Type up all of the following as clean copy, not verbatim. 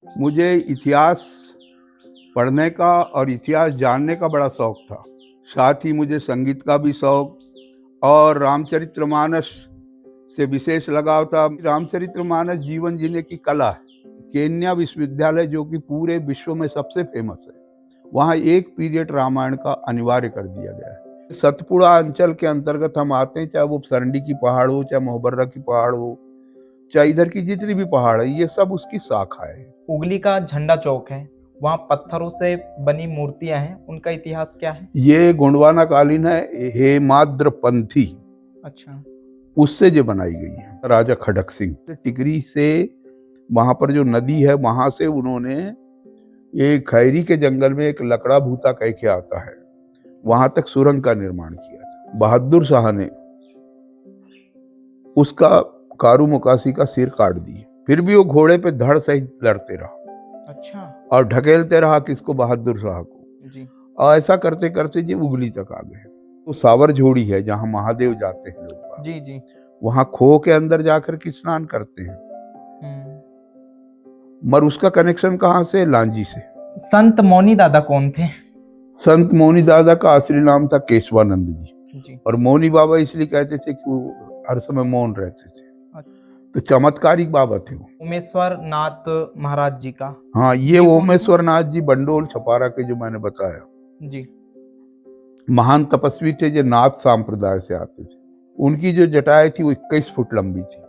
मुझे इतिहास पढ़ने का और इतिहास जानने का बड़ा शौक था। साथ ही मुझे संगीत का भी शौक और रामचरितमानस से विशेष लगाव था। रामचरितमानस जीवन जीने की कला है। केन्या विश्वविद्यालय जो कि पूरे विश्व में सबसे फेमस है, वहाँ एक पीरियड रामायण का अनिवार्य कर दिया गया है। सतपुड़ा अंचल के अंतर्गत हम आते हैं, चाहे वो सरंडी की पहाड़ हो, चाहे मोहबर्रा की पहाड़ हो, चाहे इधर की जितनी भी पहाड़ है, ये सब उसकी शाखा है। उगली का झंडा चौक है, वहाँ पत्थरों से बनी मूर्तियां हैं, उनका इतिहास क्या है? ये गोंडवाना कालीन है, हेमाद्र पंथी, अच्छा। उससे जो बनाई गई है। राजा खड़क सिंह टिकरी से वहां पर जो नदी है, वहां से उन्होंने एक खैरी के जंगल में एक लकड़ा भूता कह के आता है, वहां तक सुरंग का निर्माण किया था। बहादुर शाह ने उसका कारू मुकासी का सिर काट दिया, फिर भी वो घोड़े पे धड़ सहित लड़ते रहा। अच्छा। और ढकेलते रहा किसको? बहादुर शाह को। जी। और ऐसा करते करते जी उगली तक आ गए। तो सावर झोड़ी है जहाँ महादेव जाते हैं लोग, जी जी। वहां खो के अंदर जाकर के स्नान करते हैं। मगर उसका कनेक्शन कहाँ से? लांजी से। संत मौनी दादा कौन थे? संत मौनी दादा का असली नाम था केशवानंद जी। और मौनी बाबा इसलिए कहते थे कि वो हर समय मौन रहते थे, तो चमत्कारिक बाबा थे वो। उमेश्वर नाथ महाराज जी का। हाँ, ये ओमेश्वर नाथ जी बंडोल छपारा के, जो मैंने बताया, जी। महान तपस्वी थे जो नाथ संप्रदाय से आते थे। उनकी जो जटाएं थी वो 21 फुट लंबी थी।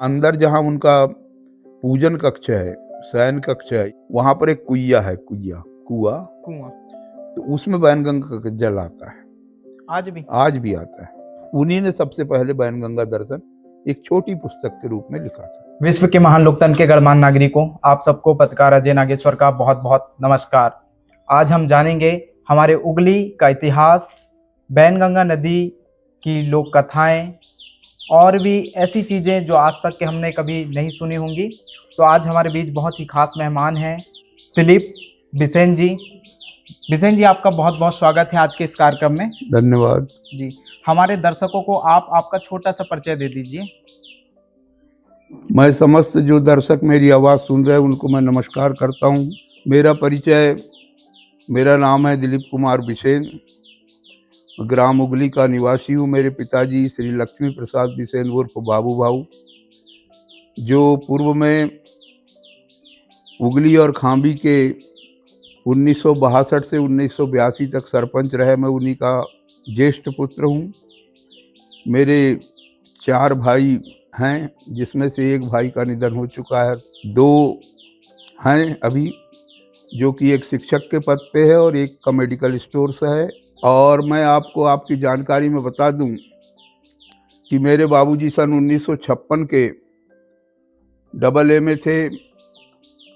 अंदर जहां उनका पूजन कक्ष है, शयन कक्ष है, वहां पर एक कुइया है, कुआं, तो उसमें वैनगंगा का जल आता है। आज भी आता है। उन्हीं ने सबसे पहले वैनगंगा दर्शन एक छोटी पुस्तक के रूप में लिखा था। विश्व के महान लोकतंत्र के गणमान्य नागरिकों, आप सबको पत्रकार अजय नागेश्वर का बहुत बहुत नमस्कार। आज हम जानेंगे हमारे उगली का इतिहास, वैनगंगा नदी की लोक कथाएं और भी ऐसी चीज़ें जो आज तक के हमने कभी नहीं सुनी होंगी। तो आज हमारे बीच बहुत ही खास मेहमान हैं, दिलीप बिसेन जी। बिसेन जी, आपका बहुत बहुत स्वागत है आज के इस कार्यक्रम में। धन्यवाद जी। हमारे दर्शकों को आप आपका छोटा सा परिचय दे दीजिए। मैं समस्त जो दर्शक मेरी आवाज़ सुन रहे हैं उनको मैं नमस्कार करता हूँ। मेरा परिचय, मेरा नाम है दिलीप कुमार बिसेन, ग्राम उगली का निवासी हूँ। मेरे पिताजी श्री लक्ष्मी प्रसाद बिसेन उर्फ बाबू भाऊ, जो पूर्व में उगली और खांबी के 1962 से 1982 तक सरपंच रहे। मैं उन्हीं का ज्येष्ठ पुत्र हूँ। मेरे 4 भाई हैं, जिसमें से एक भाई का निधन हो चुका है। 2 हैं अभी, जो कि एक शिक्षक के पद पे है और एक का मेडिकल स्टोर से है। और मैं आपको आपकी जानकारी में बता दूं कि मेरे बाबूजी सन 1956 के AA में थे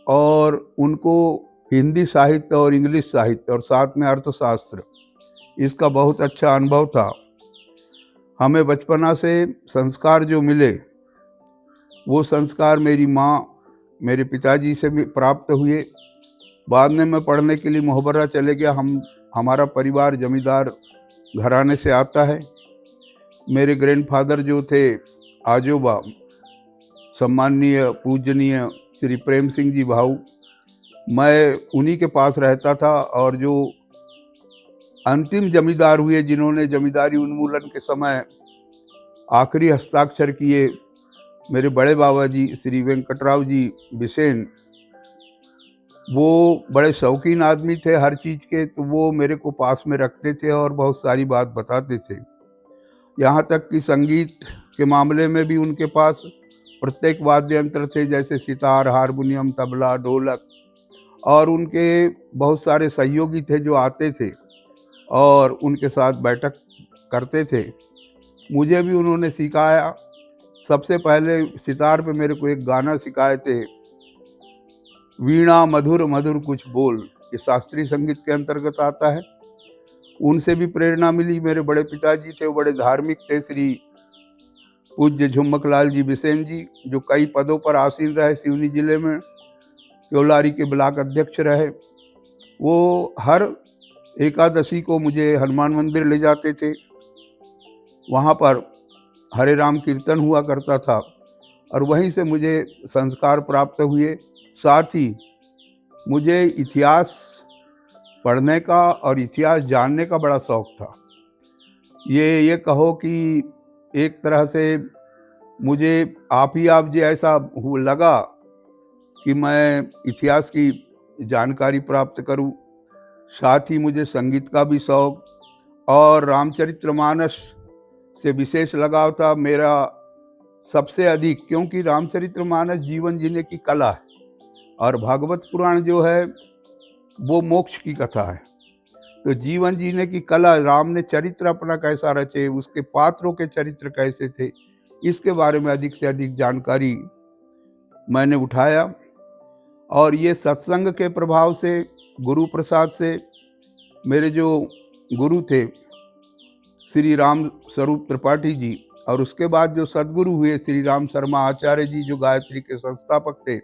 और उनको हिंदी साहित्य और इंग्लिश साहित्य और साथ में अर्थशास्त्र, इसका बहुत अच्छा अनुभव था। हमें बचपना से संस्कार जो मिले, वो संस्कार मेरी माँ, मेरे पिताजी से भी प्राप्त हुए। बाद में मैं पढ़ने के लिए मोहबर्रा चले गया। हमारा परिवार जमींदार घराने से आता है। मेरे ग्रैंडफादर जो थे आजोबा, सम्माननीय पूजनीय श्री प्रेम सिंह जी भाऊ, मैं उन्हीं के पास रहता था। और जो अंतिम जमींदार हुए, जिन्होंने जमींदारी उन्मूलन के समय आखिरी हस्ताक्षर किए, मेरे बड़े बाबा जी श्री वेंकटराव जी बिसेन, वो बड़े शौकीन आदमी थे हर चीज़ के। तो वो मेरे को पास में रखते थे और बहुत सारी बात बताते थे। यहाँ तक कि संगीत के मामले में भी उनके पास प्रत्येक वाद्य यंत्र थे, जैसे सितार, हारमोनियम, तबला, ढोलक। और उनके बहुत सारे सहयोगी थे जो आते थे और उनके साथ बैठक करते थे। मुझे भी उन्होंने सिखाया। सबसे पहले सितार पे मेरे को एक गाना सिखाए थे, वीणा मधुर मधुर कुछ बोल, ये शास्त्रीय संगीत के अंतर्गत आता है। उनसे भी प्रेरणा मिली। मेरे बड़े पिताजी थे, वो बड़े धार्मिक थे, श्री पूज्य झुम्मक लाल जी बिसेन जी, जो कई पदों पर आसीन रहे। सिवनी जिले में क्योलारी के ब्लॉक अध्यक्ष रहे। वो हर एकादशी को मुझे हनुमान मंदिर ले जाते थे। वहाँ पर हरे राम कीर्तन हुआ करता था और वहीं से मुझे संस्कार प्राप्त हुए। साथ ही मुझे इतिहास पढ़ने का और इतिहास जानने का बड़ा शौक था। ये कहो कि एक तरह से मुझे आप ही आप जी ऐसा लगा कि मैं इतिहास की जानकारी प्राप्त करूं। साथ ही मुझे संगीत का भी शौक और रामचरितमानस से विशेष लगाव था मेरा सबसे अधिक, क्योंकि रामचरितमानस जीवन जीने की कला है और भागवत पुराण जो है वो मोक्ष की कथा है। तो जीवन जीने की कला, राम ने चरित्र अपना कैसा रचे, उसके पात्रों के चरित्र कैसे थे, इसके बारे में अधिक से अधिक जानकारी मैंने उठाया। और ये सत्संग के प्रभाव से, गुरु प्रसाद से, मेरे जो गुरु थे श्री राम स्वरूप त्रिपाठी जी, और उसके बाद जो सदगुरु हुए श्री राम शर्मा आचार्य जी जो गायत्री के संस्थापक थे,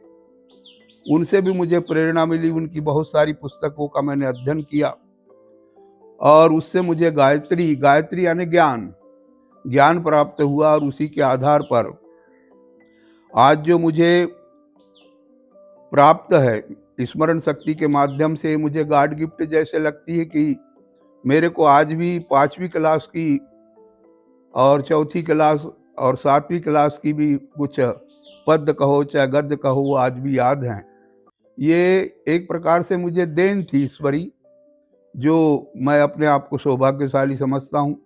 उनसे भी मुझे प्रेरणा मिली। उनकी बहुत सारी पुस्तकों का मैंने अध्ययन किया और उससे मुझे गायत्री यानी ज्ञान प्राप्त हुआ। और उसी के आधार पर आज जो मुझे प्राप्त है स्मरण शक्ति के माध्यम से, मुझे गॉड गिफ्ट जैसे लगती है कि मेरे को आज भी 5वीं क्लास की और 4थी क्लास और 7वीं क्लास की भी कुछ पद कहो चाहे गद्य कहो आज भी याद हैं। ये एक प्रकार से मुझे देन थी ईश्वरी, जो मैं अपने आप को सौभाग्यशाली समझता हूँ।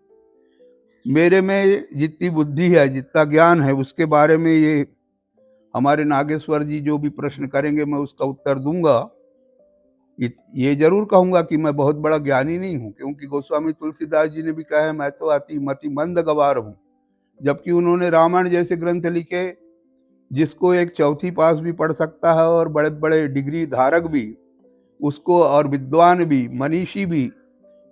मेरे में जितनी बुद्धि है, जितना ज्ञान है, उसके बारे में ये हमारे नागेश्वर जी जो भी प्रश्न करेंगे मैं उसका उत्तर दूंगा। ये जरूर कहूंगा कि मैं बहुत बड़ा ज्ञानी नहीं हूं, क्योंकि गोस्वामी तुलसीदास जी ने भी कहा है, मैं तो अति मति मंद गवार हूं। जबकि उन्होंने रामायण जैसे ग्रंथ लिखे जिसको एक चौथी पास भी पढ़ सकता है और बड़े बड़े डिग्री धारक भी उसको, और विद्वान भी, मनीषी भी,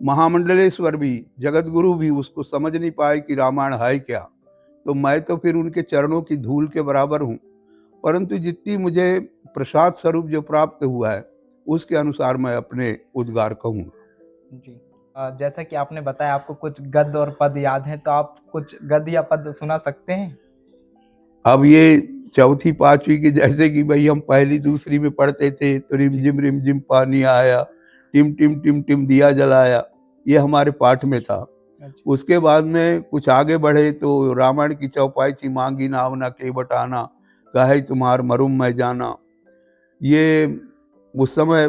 महामंडलेश्वर भी, जगत गुरु भी उसको समझ नहीं पाए कि रामायण है क्या। तो मैं तो फिर उनके चरणों की धूल के बराबर हूँ। परंतु जितनी मुझे प्रसाद स्वरूप जो प्राप्त हुआ है उसके अनुसार मैं अपने उद्गार कहूँगा। जी। जैसा कि आपने बताया आपको कुछ गद्य और पद याद हैं, तो आप कुछ गद्य या पद सुना सकते हैं? अब ये 4वीं 5वीं की, जैसे कि भाई हम पहली दूसरी में पढ़ते थे तो रिम झिम पानी आया, टिम टिम टिम टिम दिया जलाया, ये हमारे पाठ में था। उसके बाद में कुछ आगे बढ़े तो रामायण की चौपाई थी, मांगी नाव ना के बटाना, कहे तुम्हार मरुम मैं जाना। ये उस समय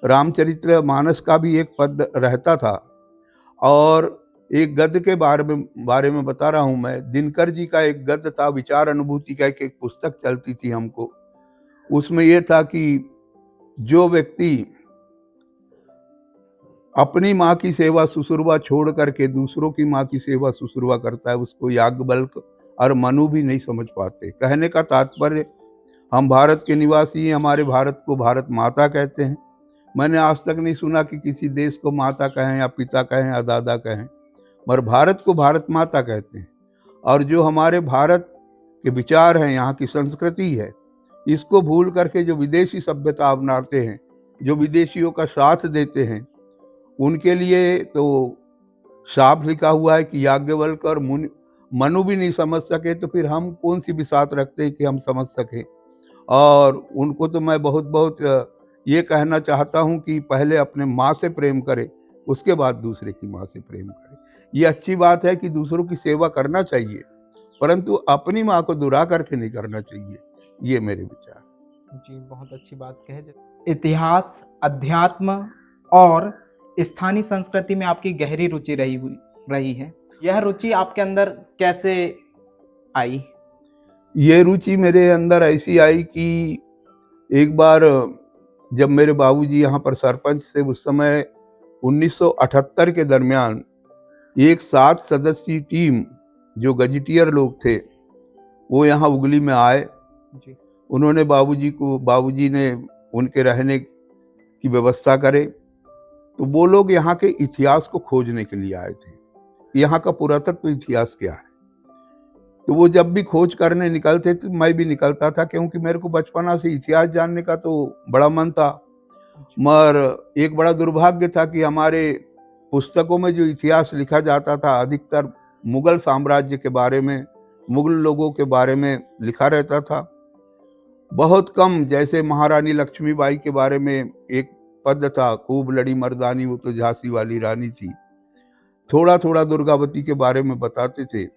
रामचरित्र मानस का भी एक पद रहता था। और एक गद्य के बारे में बता रहा हूँ मैं। दिनकर जी का एक गद्य था, विचार अनुभूति का, एक पुस्तक चलती थी हमको। उसमें यह था कि जो व्यक्ति अपनी माँ की सेवा सुसुरवा छोड़ करके दूसरों की माँ की सेवा सुसुरवा करता है, उसको याज्ञवल्क्य और मनु भी नहीं समझ पाते। कहने का तात्पर्य, हम भारत के निवासी हैं, हमारे भारत को भारत माता कहते हैं। मैंने आज तक नहीं सुना कि किसी देश को माता कहें या पिता कहें या दादा कहें, मगर भारत को भारत माता कहते हैं। और जो हमारे भारत के विचार हैं, यहाँ की संस्कृति है, इसको भूल करके जो विदेशी सभ्यता अपनाते हैं, जो विदेशियों का साथ देते हैं, उनके लिए तो साफ लिखा हुआ है कि याज्ञवल्क्य और मनु भी नहीं समझ सके, तो फिर हम कौन सी बिसात रखते हैं कि हम समझ सकें। और उनको तो मैं बहुत बहुत ये कहना चाहता हूँ कि पहले अपने माँ से प्रेम करें, उसके बाद दूसरे की माँ से प्रेम करें। ये अच्छी बात है कि दूसरों की सेवा करना चाहिए, परंतु अपनी माँ को दुरा करके नहीं करना चाहिए। ये मेरे विचार। जी, बहुत अच्छी बात कहे। इतिहास, अध्यात्म और स्थानीय संस्कृति में आपकी गहरी रुचि रही है। यह रुचि आपके अंदर कैसे आई? ये रुचि मेरे अंदर ऐसी आई कि एक बार जब मेरे बाबूजी यहाँ पर सरपंच थे, उस समय 1978 के दरमियान एक 7 सदस्यीय टीम जो गजेटियर लोग थे वो यहाँ उगली में आए। जी। उन्होंने बाबूजी ने उनके रहने की व्यवस्था करे। तो वो लोग यहाँ के इतिहास को खोजने के लिए आए थे, यहाँ का पुरातत्व इतिहास क्या है। तो वो जब भी खोज करने निकलते तो मैं भी निकलता था, क्योंकि मेरे को बचपना से इतिहास जानने का तो बड़ा मन था। मगर एक बड़ा दुर्भाग्य था कि हमारे पुस्तकों में जो इतिहास लिखा जाता था अधिकतर मुगल साम्राज्य के बारे में, मुगल लोगों के बारे में लिखा रहता था। बहुत कम, जैसे महारानी लक्ष्मीबाई के बारे में एक पद था, खूब लड़ी मर्दानी वो तो झांसी वाली रानी थी। थोड़ा थोड़ा दुर्गावती के बारे में बताते थे।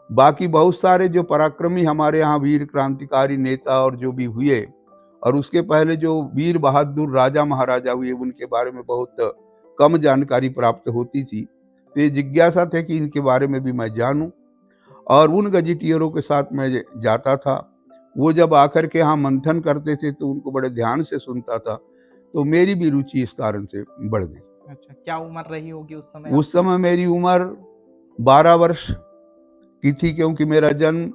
बाकी बहुत सारे जो पराक्रमी हमारे यहाँ वीर क्रांतिकारी नेता और जो भी हुए, और उसके पहले जो वीर बहादुर राजा महाराजा हुए, उनके बारे में बहुत कम जानकारी प्राप्त होती थी। तो ये जिज्ञासा थे कि इनके बारे में भी मैं जानूं, और उन गजेटियरों के साथ मैं जाता था। वो जब आकर के यहाँ मंथन करते थे तो उनको बड़े ध्यान से सुनता था, तो मेरी भी रुचि इस कारण से बढ़ गई। अच्छा, क्या उम्र रही होगी उस समय उस समय मेरी उम्र 12 वर्ष की थी, क्योंकि मेरा जन्म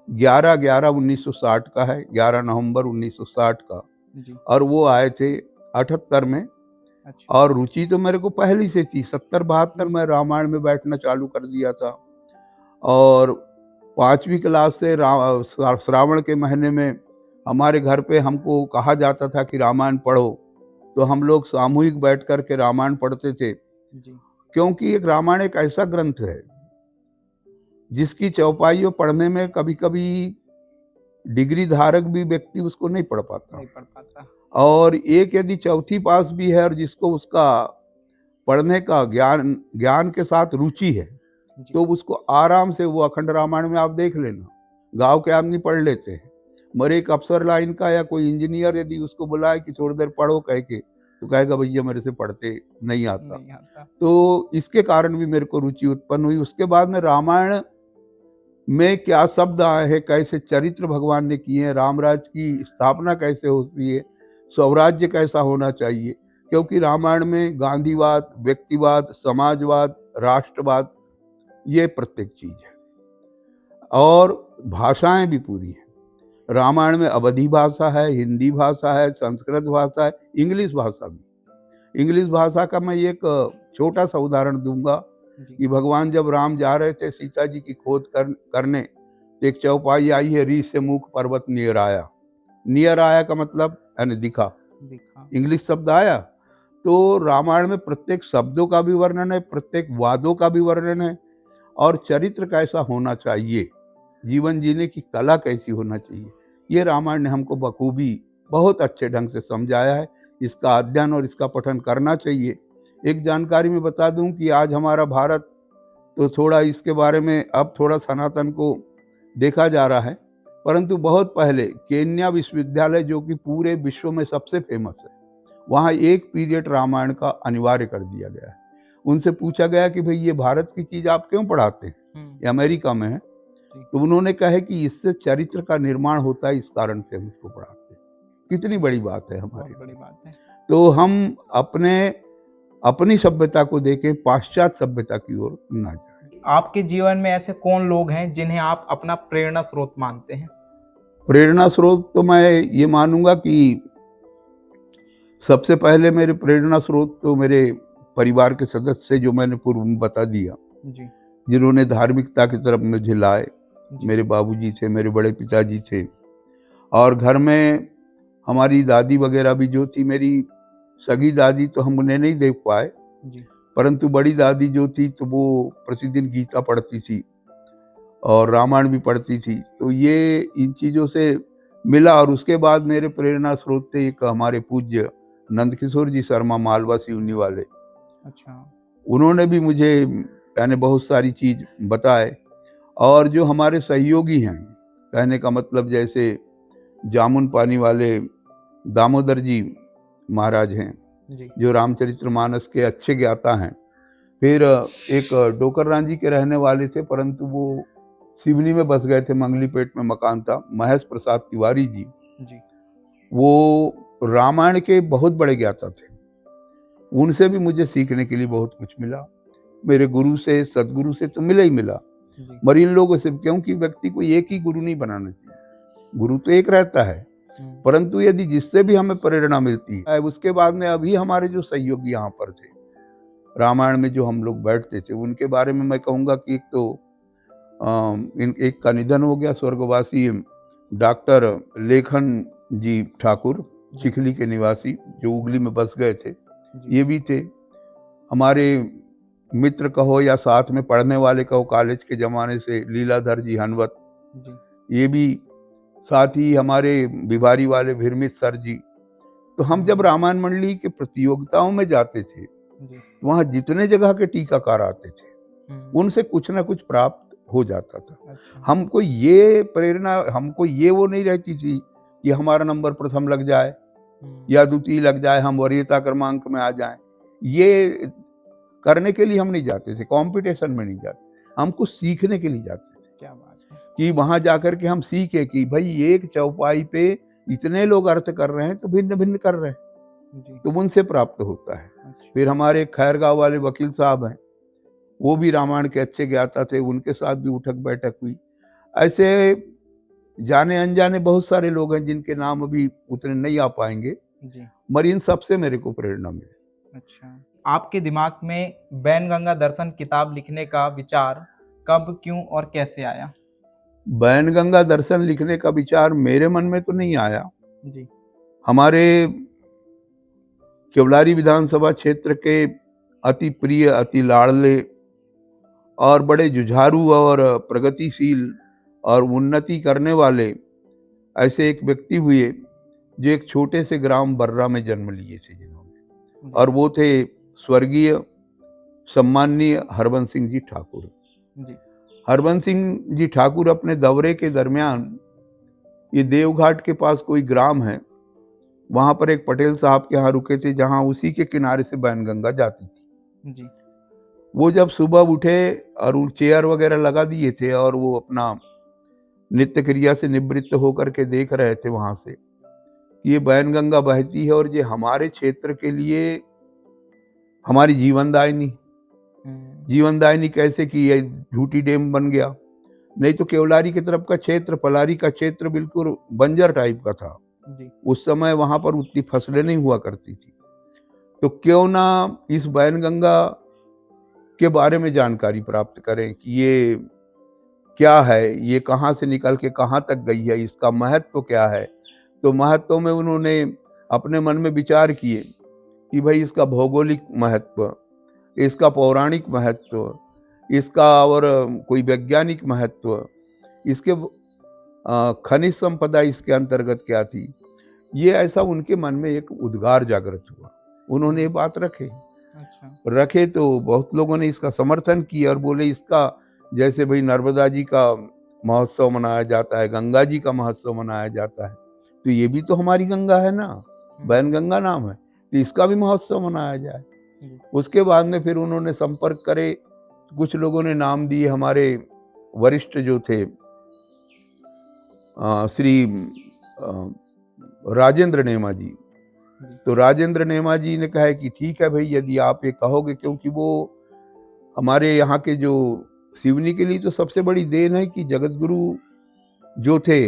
11/11/1960 का है, 11 नवंबर 1960 का, जी। और वो आए थे 78 में। अच्छा। और रुचि तो मेरे को पहले से थी, 70-72 में रामायण में बैठना चालू कर दिया था। और 5वीं क्लास से श्रावण के महीने में हमारे घर पे हमको कहा जाता था कि रामायण पढ़ो, तो हम लोग सामूहिक बैठ कर के रामायण पढ़ते थे। जी। क्योंकि एक रामायण एक ऐसा ग्रंथ है जिसकी चौपाइयों पढ़ने में कभी कभी डिग्री धारक भी व्यक्ति उसको नहीं पढ़ पाता, नहीं पढ़ पाता। और एक यदि चौथी पास भी है और जिसको उसका पढ़ने का ज्ञान के साथ रुचि है, जी। तो उसको आराम से, वो अखंड रामायण में आप देख लेना, गांव के आदमी पढ़ लेते हैं। मगर एक अफसर लाइन का या कोई इंजीनियर यदि उसको बुलाए कि थोड़ी देर पढ़ो कह के, तो कहेगा भैया मेरे से पढ़ते नहीं आता। नहीं आता। तो इसके कारण भी मेरे को रुचि उत्पन्न हुई। उसके बाद में रामायण में क्या शब्द आए हैं, कैसे चरित्र भगवान ने किए हैं, रामराज की स्थापना कैसे होती है, स्वराज्य कैसा होना चाहिए, क्योंकि रामायण में गांधीवाद, व्यक्तिवाद, समाजवाद, राष्ट्रवाद, ये प्रत्येक चीज है। और भाषाएं भी पूरी हैं। रामायण में अवधी भाषा है, हिंदी भाषा है, संस्कृत भाषा है, इंग्लिश भाषा भी। इंग्लिश भाषा का मैं एक छोटा सा उदाहरण दूंगा कि भगवान जब राम जा रहे थे सीता जी की खोज करने, तो एक चौपाई आई है, री से मुख पर्वत नियर आया। नियर आया का मतलब यानी दिखा, इंग्लिश शब्द आया। तो रामायण में प्रत्येक शब्दों का भी वर्णन है, प्रत्येक वादों का भी वर्णन है, और चरित्र कैसा होना चाहिए, जीवन जीने की कला कैसी होना चाहिए, ये रामायण ने हमको बखूबी बहुत अच्छे ढंग से समझाया है। इसका अध्ययन और इसका पठन करना चाहिए। एक जानकारी में बता दूं कि आज हमारा भारत तो थोड़ा इसके बारे में अब थोड़ा सनातन को देखा जा रहा है, परंतु बहुत पहले केन्या विश्वविद्यालय, जो कि पूरे विश्व में सबसे फेमस है, वहाँ एक पीरियड रामायण का अनिवार्य कर दिया गया है। उनसे पूछा गया कि भाई ये भारत की चीज आप क्यों पढ़ाते हैं, ये अमेरिका में है, तो उन्होंने कहा कि इससे चरित्र का निर्माण होता है, इस कारण से हम इसको पढ़ाते हैं। कितनी बड़ी बात है हमारी, बड़ी बात है। तो हम अपनी सभ्यता को देखें, पाश्चात्य सभ्यता की ओर ना जाए। आपके जीवन में ऐसे कौन लोग हैं जिन्हें आप अपना प्रेरणा स्रोत मानते हैं? प्रेरणा स्रोत तो मैं ये मानूंगा कि सबसे पहले मेरे प्रेरणा स्रोत तो मेरे परिवार के सदस्य, जो मैंने पूर्व में बता दिया, जी। जिन्होंने धार्मिकता की तरफ मुझे लाए। मेरे बाबूजी थे, मेरे बड़े पिताजी थे, और घर में हमारी दादी वगैरह भी जो थी, मेरी सगी दादी तो हम उन्हें नहीं देख पाए, परंतु बड़ी दादी जो थी तो वो प्रतिदिन गीता पढ़ती थी और रामायण भी पढ़ती थी। तो ये इन चीज़ों से मिला। और उसके बाद मेरे प्रेरणा स्रोत थे एक हमारे पूज्य नंदकिशोर जी शर्मा, मालवा सिवनी वाले। अच्छा। उन्होंने भी मुझे यानी बहुत सारी चीज़ बताए। और जो हमारे सहयोगी हैं, कहने का मतलब जैसे जामुन पानी वाले दामोदर जी महाराज हैं, जो रामचरितमानस के अच्छे ज्ञाता हैं। फिर एक डोकर रांझी के रहने वाले थे, परंतु वो सिवनी में बस गए थे, मंगलीपेट में मकान था, महेश प्रसाद तिवारी जी। वो रामायण के बहुत बड़े ज्ञाता थे। उनसे भी मुझे सीखने के लिए बहुत कुछ मिला। मेरे गुरु से, सदगुरु से तो मिला ही मिला, मगर इन लोगों से, क्योंकि व्यक्ति को एक ही गुरु नहीं बनाना चाहिए, गुरु तो एक रहता है, परंतु यदि जिससे भी हमें प्रेरणा मिलती है। उसके बाद में अभी हमारे जो सहयोगी यहाँ पर थे, रामायण में जो हम लोग बैठते थे, उनके बारे में मैं कहूँगा कि एक तो एक का निधन हो गया, स्वर्गवासी डॉक्टर लेखन जी ठाकुर, चिखली के निवासी, जो उगली में बस गए थे। ये भी थे हमारे मित्र कहो या साथ में पढ़ने वाले कहो, कॉलेज के ज़माने से लीलाधर जी हनवत, ये भी साथ ही हमारे बिभारी वाले भिरमित सर जी। तो हम जब रामायण मंडली की प्रतियोगिताओं में जाते थे, जी। वहाँ जितने जगह के टीकाकार आते थे, उनसे कुछ ना कुछ प्राप्त हो जाता था। अच्छा। हमको ये प्रेरणा, हमको ये वो नहीं रहती थी कि हमारा नंबर प्रथम लग जाए या द्वितीय लग जाए, हम वरीयता क्रमांक में आ जाएं। ये करने के लिए हम नहीं जाते थे, कंपटीशन में नहीं जाते, हम कुछ सीखने के लिए जाते थे क्या बात है। कि वहां जाकर के हम सीखे कि भाई एक चौपाई पे इतने लोग अर्थ कर रहे हैं तो भिन्न भिन्न कर रहे हैं, जी। तो उनसे प्राप्त होता है। अच्छा। फिर हमारे खैरगांव वाले वकील साहब हैं, वो भी रामायण के अच्छे ज्ञाता थे, उनके साथ भी उठक बैठक हुई। ऐसे जाने अनजाने बहुत सारे लोग हैं जिनके नाम अभी उतने नहीं आ पाएंगे, जी। मगर इन सबसे मेरे को प्रेरणा मिली। अच्छा। आपके दिमाग में बैनगंगा दर्शन किताब लिखने का विचार कब, क्यों और कैसे आया? बैनगंगा दर्शन लिखने का विचार मेरे मन में तो नहीं आया। जी। हमारे केवलारी विधानसभा क्षेत्र के अति प्रिय, अति लाडले और बड़े जुझारू और प्रगतिशील और उन्नति करने वाले ऐसे एक व्यक्ति हुए जो एक छोटे से ग्राम बर्रा में जन्म लिए थे जिन्होंने, और वो थे स्वर्गीय सम्माननीय हरबंस सिंह जी ठाकुर। जी। हरबंस सिंह जी ठाकुर अपने दौरे के दरमियान ये देवघाट के पास कोई ग्राम है, वहां पर एक पटेल साहब के यहाँ रुके थे, जहां उसी के किनारे से बैनगंगा जाती थी। जी। वो जब सुबह उठे और वो चेयर वगैरह लगा दिए थे और वो अपना नित्य क्रिया से निवृत्त होकर के देख रहे थे वहां से कि ये बैनगंगा बहती है और ये हमारे क्षेत्र के लिए हमारी जीवनदायिनी। जीवनदायिनी कैसे कि ये झूठी डैम बन गया, नहीं तो केवलारी की तरफ का क्षेत्र, पलारी का क्षेत्र बिल्कुल बंजर टाइप का था। जी। उस समय वहां पर उतनी फसलें नहीं हुआ करती थी, तो क्यों ना इस बैनगंगा के बारे में जानकारी प्राप्त करें कि ये क्या है, ये कहाँ से निकल के कहाँ तक गई है, इसका महत्व क्या है। तो महत्व में उन्होंने अपने मन में विचार किए कि भाई इसका भौगोलिक महत्व, इसका पौराणिक महत्व, इसका और कोई वैज्ञानिक महत्व, इसके खनिज संपदा इसके अंतर्गत क्या थी, ये ऐसा उनके मन में एक उद्गार जागृत हुआ। उन्होंने ये बात रखे तो बहुत लोगों ने इसका समर्थन किया और बोले इसका जैसे भाई नर्मदा जी का महोत्सव मनाया जाता है, गंगा जी का महोत्सव मनाया जाता है, तो ये भी तो हमारी गंगा है ना, बैनगंगा नाम है, तो इसका भी महोत्सव मनाया जाए। उसके बाद में फिर उन्होंने संपर्क करे, कुछ लोगों ने नाम दिए, हमारे वरिष्ठ जो थे श्री राजेंद्र नेमा जी। तो राजेंद्र नेमा जी ने कहा कि ठीक है भाई, यदि आप ये कहोगे, क्योंकि वो हमारे यहाँ के जो सिवनी के लिए तो सबसे बड़ी देन है कि जगत गुरु जो थे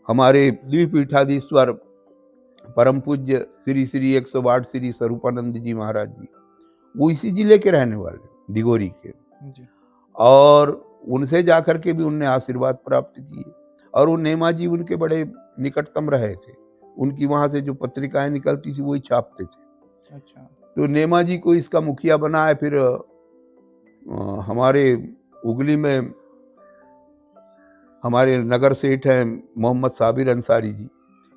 हमारे द्विपीठाधीश्वर परम पूज्य श्री श्री 108 श्री स्वरूपानंद जी महाराज जी, वो इसी जिले के रहने वाले, दिगोरी के जी। और उनसे जाकर के भी उनने आशीर्वाद प्राप्त किए, और वो नेमा जी उनके बड़े निकटतम रहे थे, उनकी वहाँ से जो पत्रिकाएं निकलती थी वही छापते थे। अच्छा। तो नेमा जी को इसका मुखिया बनाया। फिर हमारे उगली में हमारे नगर सेठ हैं मोहम्मद साबिर अंसारी जी,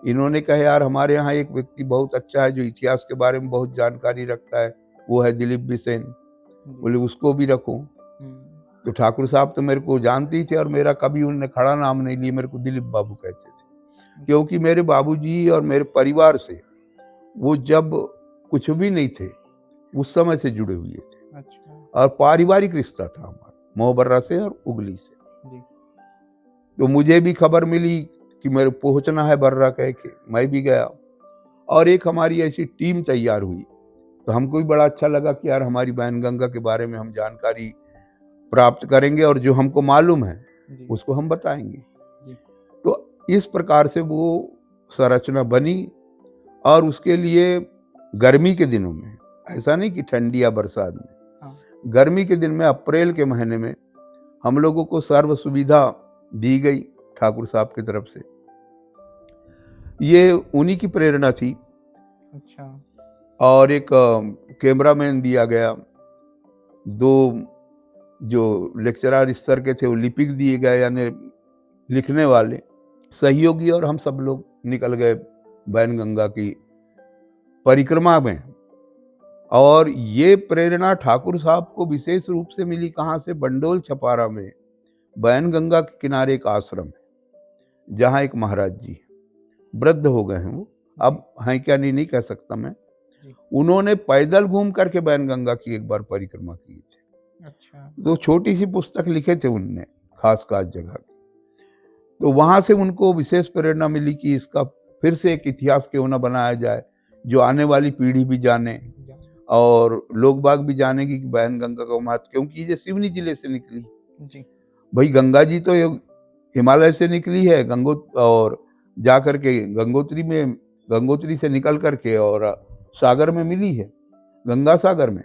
इन्होंने कहा यार हमारे यहाँ एक व्यक्ति बहुत अच्छा है जो इतिहास के बारे में बहुत जानकारी रखता है, वो है दिलीप बिसेन, बोले उसको भी रखो। तो ठाकुर साहब तो मेरे को जानते ही थे और मेरा कभी उन्होंने खड़ा नाम नहीं लिया, मेरे को दिलीप बाबू कहते थे, क्योंकि मेरे बाबूजी और मेरे परिवार से वो जब कुछ भी नहीं थे उस समय से जुड़े हुए थे। अच्छा। और पारिवारिक रिश्ता था हमारा मोहबर्रा से और उगली से। जी। तो मुझे भी खबर मिली कि मेरे पहुंचना है बर्रा कह के, मैं भी गया और एक हमारी ऐसी टीम तैयार हुई, तो हमको भी बड़ा अच्छा लगा कि यार हमारी बैनगंगा के बारे में हम जानकारी प्राप्त करेंगे और जो हमको मालूम है उसको हम बताएंगे। तो इस प्रकार से वो संरचना बनी, और उसके लिए गर्मी के दिनों में, ऐसा नहीं कि ठंडी या बरसात में, गर्मी के दिन में अप्रैल के महीने में हम लोगों को सर्व सुविधा दी गई ठाकुर साहब की तरफ से। ये उन्हीं की प्रेरणा थी। अच्छा। और एक कैमरामैन दिया गया, 2 जो लेक्चरर स्तर के थे वो लिपिक दिए गए, यानी लिखने वाले, सहयोगी और हम सब लोग निकल गए बैनगंगा की परिक्रमा में। और ये प्रेरणा ठाकुर साहब को विशेष रूप से मिली कहाँ से? बंडोल छपारा में बैनगंगा के किनारे एक आश्रम है, जहाँ एक महाराज जी वृद्ध हो गए हैं, वो अब हैं क्या नहीं कह सकता मैं। उन्होंने पैदल घूम करके बैनगंगा की एक बार परिक्रमा की थी। अच्छा। तो छोटी सी पुस्तक लिखे थे उनने खास जगह की। तो वहां से उनको विशेष प्रेरणा मिली कि इसका फिर से एक इतिहास क्यों न बनाया जाए, जो आने वाली पीढ़ी भी जाने और लोग बाग भी जानेगी कि बैनगंगा का महत्व, क्योंकि ये सिवनी जिले से निकली जी। भाई। गंगा जी तो हिमालय से निकली है, और जा करके गंगोत्री से निकल करके और सागर में मिली है, गंगा सागर में।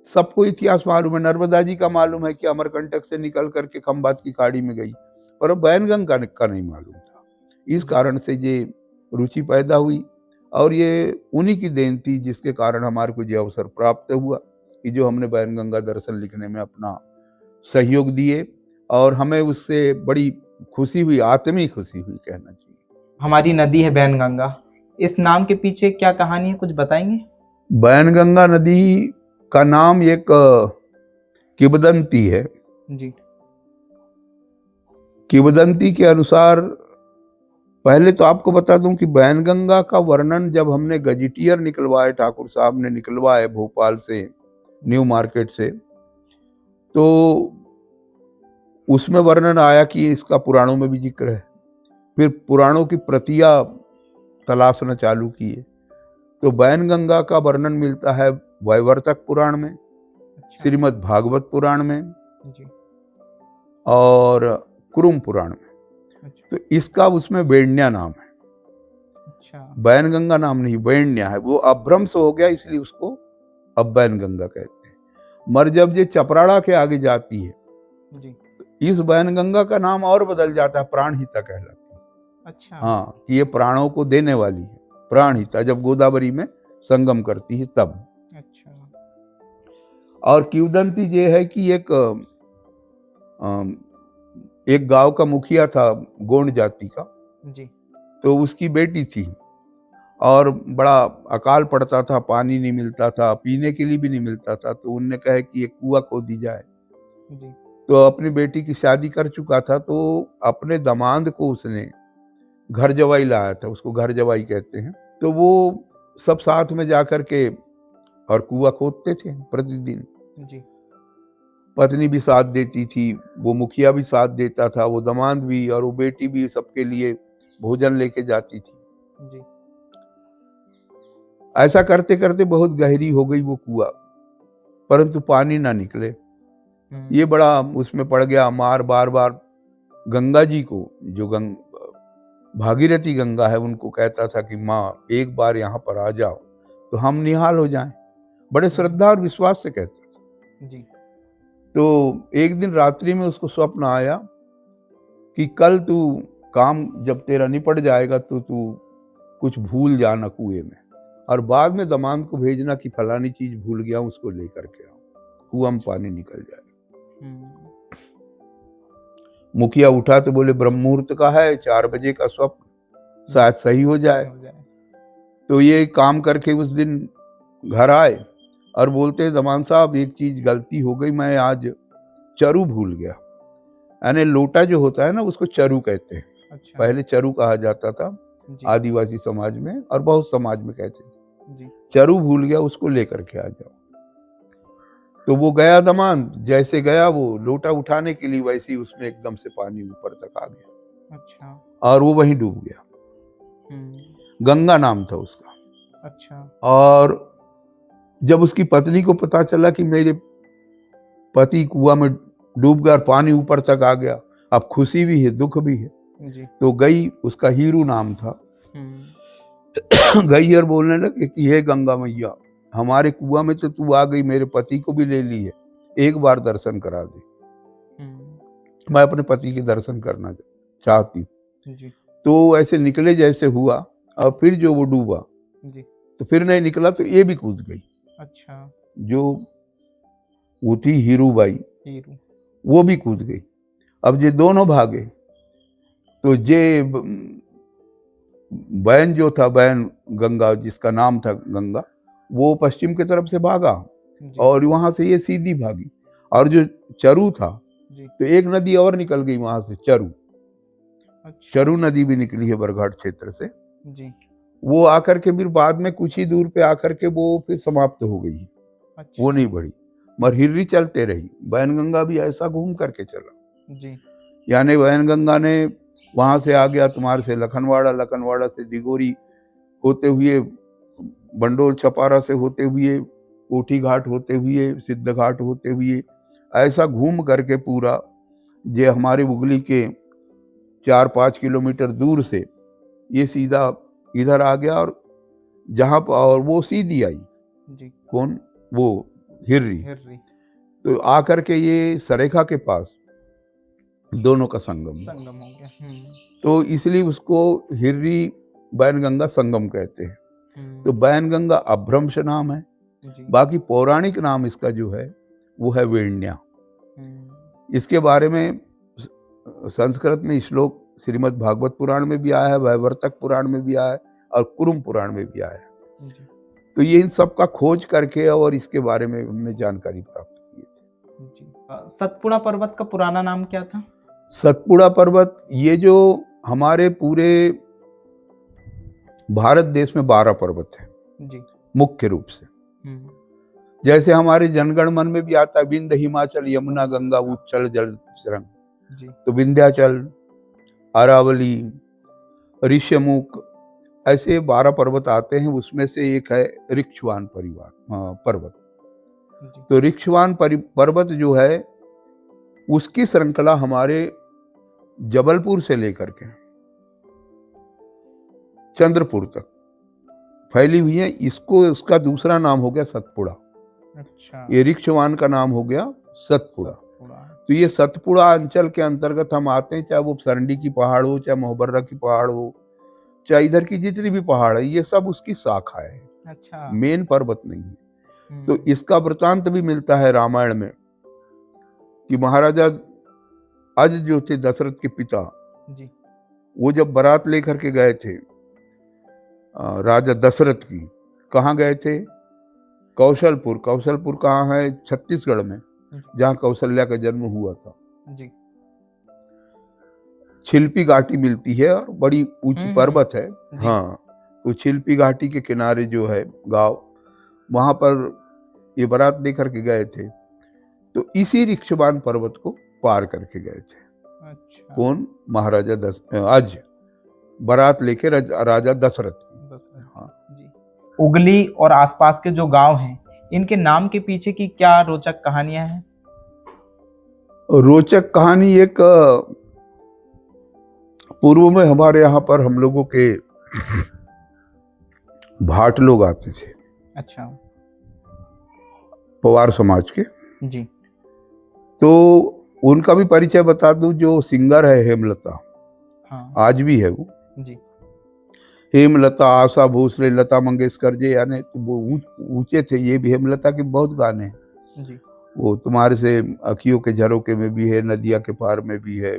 सबको इतिहास मालूम है। नर्मदा जी का मालूम है कि अमरकंटक से निकल करके खंबात की खाड़ी में गई, पर बैनगंगा का नहीं मालूम था। इस कारण से ये रुचि पैदा हुई और ये उन्हीं की देन थी, जिसके कारण हमारे को ये अवसर प्राप्त हुआ कि जो हमने बैनगंगा दर्शन लिखने में अपना सहयोग दिए, और हमें उससे बड़ी खुशी हुई, आत्मिक खुशी हुई कहना चाहिए। हमारी नदी है बैनगंगा, इस नाम के पीछे क्या कहानी है, कुछ बताएंगे? बैनगंगा नदी का नाम एक किंवदंती है जी। किंवदंती के अनुसार, पहले तो आपको बता दूं कि बैनगंगा का वर्णन जब हमने गजेटियर निकलवाए, ठाकुर साहब ने निकलवाए भोपाल से, न्यू मार्केट से, तो उसमें वर्णन आया कि इसका पुराणों में भी जिक्र है। फिर पुराणों की प्रतियां तलाशना चालू किए, तो बैनगंगा का वर्णन मिलता है वैवर्तक पुराण में, श्रीमद् भागवत पुराण में जी। और कुरुम पुराण में। तो इसका उसमें वेण्या नाम है। अच्छा। बैनगंगा नाम नहीं, वेण्या है। वो अभ्रंश हो गया, इसलिए उसको अब बैनगंगा कहते हैं। मर जब ये चपराड़ा के आगे जाती है जी। तो इस बैनगंगा का नाम और बदल जाता है, प्राणहिता कहलाती है। अच्छा। हाँ, कि ये प्राणों को देने वाली है, प्राणहिता, जब गोदावरी में संगम करती है तब। अच्छा। और किंवदंती ये है कि एक गांव का मुखिया था, गोंड जाति का, जी। तो उसकी बेटी थी और बड़ा अकाल पड़ता था, पानी नहीं मिलता था, पीने के लिए भी नहीं मिलता था। तो उनने कहा कि एक कुआं खोद दी जाए। जी। तो अपनी बेटी की शादी कर चुका था, तो अपने दामाद को उसने घर जवाई लाया था, उसको घर जवाई कहते हैं। तो वो सब साथ में जाकर के और कुआं खोदते थे प्रतिदिन। जी। पत्नी भी साथ देती थी, वो मुखिया भी साथ देता था, वो दामाद भी और वो बेटी भी, सबके लिए भोजन लेके जाती थी। जी। ऐसा करते करते बहुत गहरी हो गई वो कुआं, परंतु पानी ना निकले। ये बड़ा उसमें पड़ गया मार। बार बार गंगा जी को, जो भागीरथी गंगा है, उनको कहता था कि माँ एक बार यहाँ पर आ जाओ तो हम निहाल हो जाएं। बड़े श्रद्धा और विश्वास से कहता था जी। तो एक दिन रात्रि में उसको स्वप्न आया कि कल तू काम जब तेरा निपट जाएगा तो तू कुछ भूल जाना कुएं में, और बाद में दामाद को भेजना कि फलानी चीज भूल गया, उसको लेकर के आओ, कुआं में पानी निकल जाएगा। मुखिया उठा तो बोले ब्रह्म मुहूर्त का है, 4 बजे का स्वप्न, शायद सही हो जाए। तो ये काम करके उस दिन घर आए और बोलते दामाद साहब एक चीज गलती हो गई, मैं आज चरु भूल गया। यानी लोटा जो होता है ना, उसको चरु कहते हैं। अच्छा। पहले चरु कहा जाता था आदिवासी समाज में, और बहुत समाज में कहते थे। चरु भूल गया, उसको लेकर के आ जाओ। तो वो गया दामाद, जैसे गया वो लोटा उठाने के लिए, वैसे ही उसमें एकदम से पानी ऊपर तक आ गया। अच्छा। और वो वहीं डूब गया। गंगा नाम था उसका। अच्छा। और जब उसकी पत्नी को पता चला कि मेरे पति कुआं में डूब गया और पानी ऊपर तक आ गया, अब खुशी भी है दुख भी है जी। तो गई, उसका हीरू नाम था, गई और बोलने लगे कि हे गंगा मैया, हमारे कुआं में तो तू आ गई, मेरे पति को भी ले ली है, एक बार दर्शन करा दे, मैं अपने पति के दर्शन करना चाहती हूँ। तो ऐसे निकले जैसे हुआ, और फिर जो वो डूबा तो फिर नहीं निकला, तो ये भी कूद गई। अच्छा। जो वो थी हीरू बाई, वो भी कूद गई। अब ये दोनों भागे तो ये बैन जो था, बैन गंगा जिसका नाम था गंगा, वो पश्चिम की तरफ से भागा जी और वहां से ये सीधी भागी। और जो चरू था, जी। तो एक नदी और निकल गई वहां से, चरू। अच्छा चरू नदी भी निकली है बरघाट क्षेत्र से। जी। वो आकर के फिर बाद में कुछ ही दूर पे आकर के वो फिर समाप्त हो गई, वो अच्छा नहीं बढ़ी। मगर हिर्री चलते रही। बैनगंगा भी ऐसा घूम करके चला, जी यानी बैनगंगा ने वहां से आ गया तुम्हारे से लखनवाड़ा, लखनवाड़ा से दिगोरी होते हुए, बंडोल छपारा से होते हुए, कोठी घाट होते हुए, सिद्ध घाट होते हुए, ऐसा घूम करके पूरा ये हमारे हुगली के 4-5 किलोमीटर दूर से ये सीधा इधर आ गया। और जहाँ पर, और वो सीधी आई, जी। कौन, वो हिर्री। हिर्री तो आकर के ये सरेखा के पास दोनों का संगम हुआ। संगम हो गया। तो इसलिए उसको हिर्री बैनगंगा संगम कहते हैं। तो बैनगंगा अभ्रंश नाम है, जी बाकी पौराणिक नाम इसका जो है वो है वेण्या। इसके बारे में संस्कृत में श्लोक श्रीमद् भागवत पुराण में भी आया है, वैवर्तक पुराण में भी आया है और कुरुम पुराण में भी आया है। जी तो ये इन सब का खोज करके और इसके बारे में हमने जानकारी प्राप्त की थी। जी। सतपुड़ा पर्वत का पुराना नाम क्या था? सतपुड़ा पर्वत, ये जो हमारे पूरे भारत देश में 12 पर्वत है जी मुख्य रूप से। जैसे हमारे जनगण मन में भी आता है विंध्य हिमाचल यमुना गंगा उच्चल जल तरंग, जी तो विंध्याचल, अरावली, ऋष्यमुख, ऐसे 12 पर्वत आते हैं। उसमें से एक है ऋक्षवान पर्वत। जी तो ऋक्षवान पर्वत जो है उसकी श्रृंखला हमारे जबलपुर से लेकर के चंद्रपुर तक फैली हुई है। इसको, उसका दूसरा नाम हो गया सतपुड़ा। अच्छा। ये ऋक्षवान का नाम हो गया सतपुड़ा। तो ये सतपुड़ा अंचल के अंतर्गत हम आते हैं, चाहे वो सरंडी की पहाड़ हो, चाहे मोहबर्रा की पहाड़ हो, चाहे इधर की जितनी भी पहाड़ है, ये सब उसकी शाखा है। अच्छा। मेन पर्वत नहीं है। तो इसका वृतांत भी मिलता है रामायण में कि महाराजा अज जो थे दशरथ के पिता जी वो जब बारात लेकर के गए थे राजा दशरथ की, कहाँ गए थे? कौशलपुर। कौशलपुर कहाँ है? छत्तीसगढ़ में, जहाँ कौशल्या का जन्म हुआ था। जी। छिलपी घाटी मिलती है और बड़ी ऊंची पर्वत है। जी। हाँ, तो छिलपी घाटी के किनारे जो है गांव, वहां पर ये बारात लेकर के गए थे। तो इसी ऋक्षवान पर्वत को पार करके गए थे। अच्छा। कौन? महाराजा आज बारात लेके राजा दशरथ की। हाँ। जी। उगली और आसपास के जो गांव हैं, इनके नाम के पीछे की क्या रोचक कहानियां हैं? रोचक कहानी एक, पूर्व में हमारे यहाँ पर हम लोगों के भाट लोग आते थे। अच्छा। पवार समाज के। जी। तो उनका भी परिचय बता दूं, जो सिंगर है हेमलता। हाँ। आज भी है वो। जी। हेमलता, आशा भोसले, लता मंगेशकर जी, यानी तो वो ऊंचे थे। ये भी हेमलता के बहुत गाने हैं। जी। वो तुम्हारे से अखियों के झरोके में भी है, नदिया के पार में भी है,